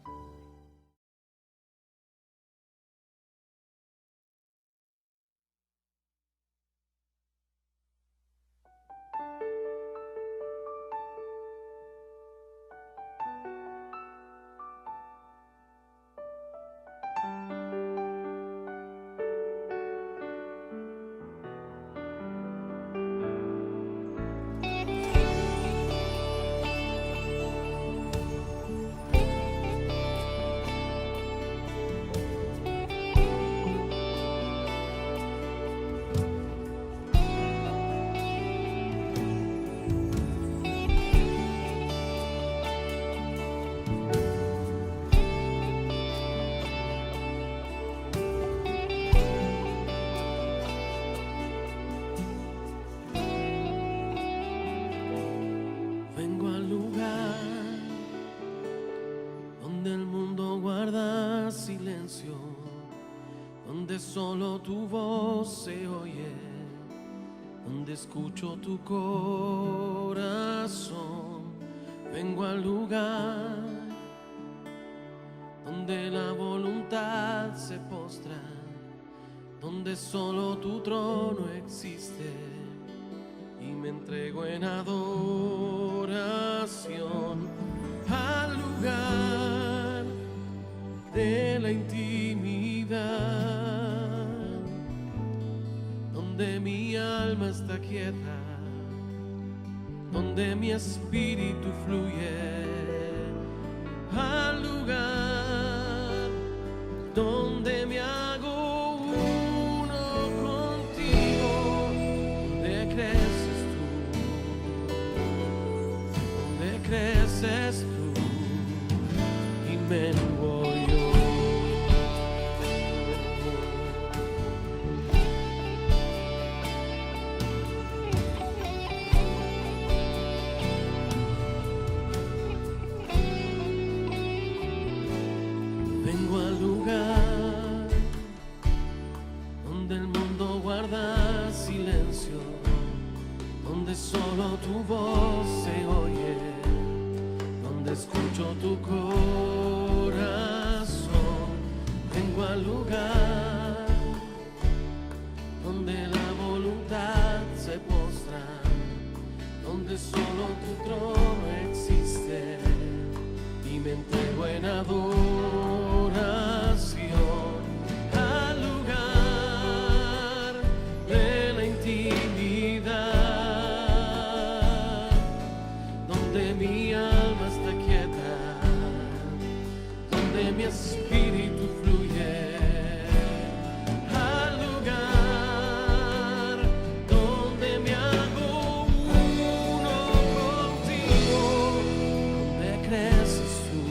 Donde solo tu voz se oye, donde escucho tu corazón. Vengo al lugar donde la voluntad se postra, donde solo tu trono existe, y me entrego en adoración al lugar de la intimidad, donde mi alma está quieta, donde mi espíritu fluye, al lugar donde me hago uno contigo, donde creces tú, donde creces tú y menguo yo. Vengo al lugar donde el mundo guarda silencio, donde solo tu voz se oye, donde escucho tu corazón. Vengo al lugar donde la voluntad se postra, donde solo tu trono existe, y me entrego en adoración al lugar de la intimidad, donde mi alma está quieta, donde mi espíritu fluye, al lugar donde me hago uno contigo, donde creces tú.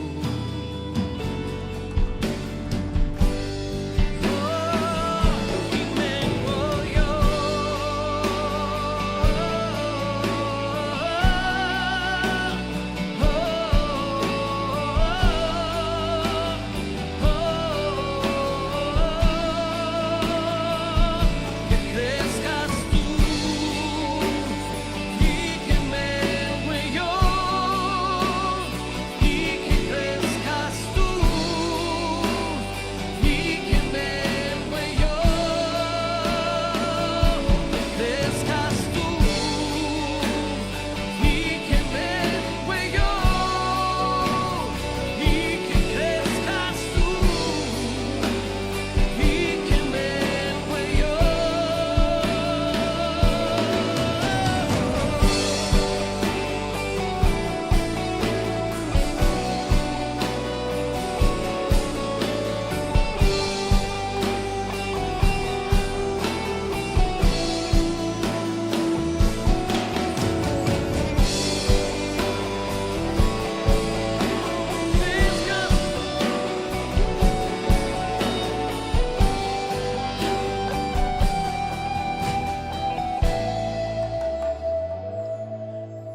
Y vengo yo. Que crezcas tú y que mengue yo, y que crezcas tú y que mengue yo, que crezcas tú y que mengue yo, y que crezcas tú y que mengue yo.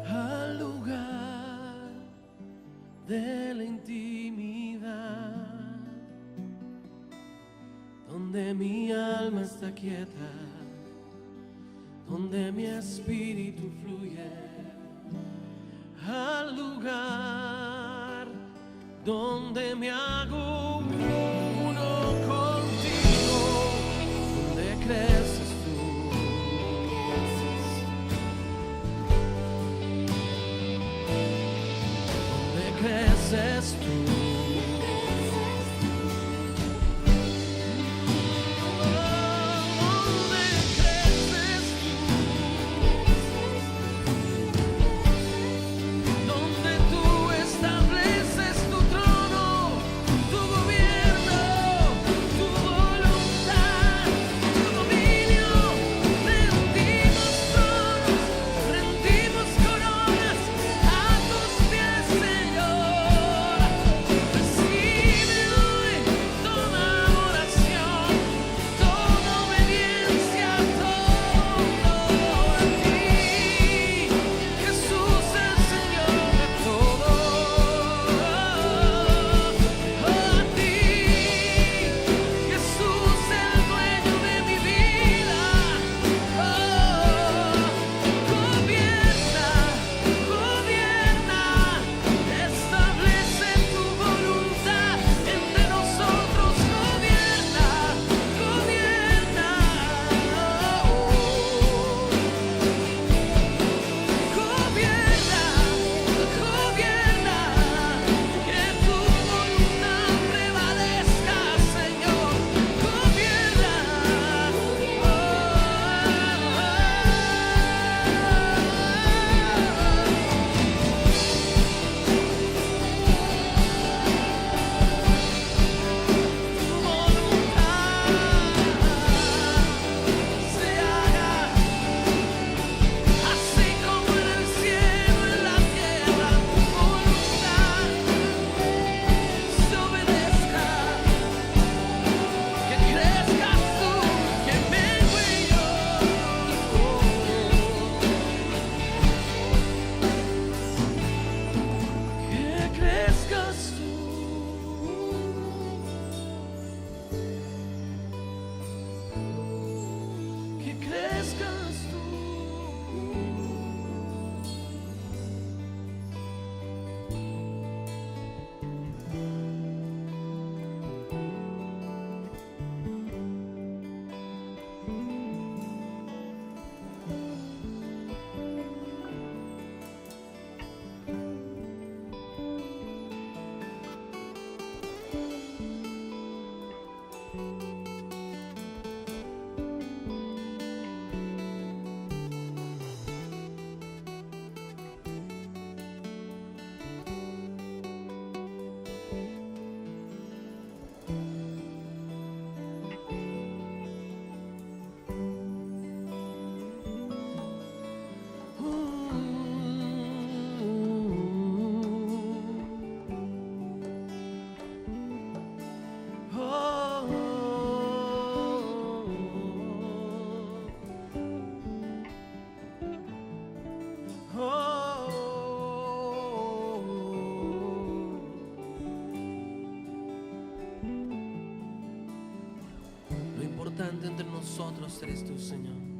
Al lugar de la intimidad, donde mi alma está quieta, donde mi espíritu fluye, al lugar donde me hago uno contigo, donde creces tú, donde creces tú. Donde creces tú, donde tú estableces tu trono, tú gobiernas. importante entre nosotros eres tú, Señor.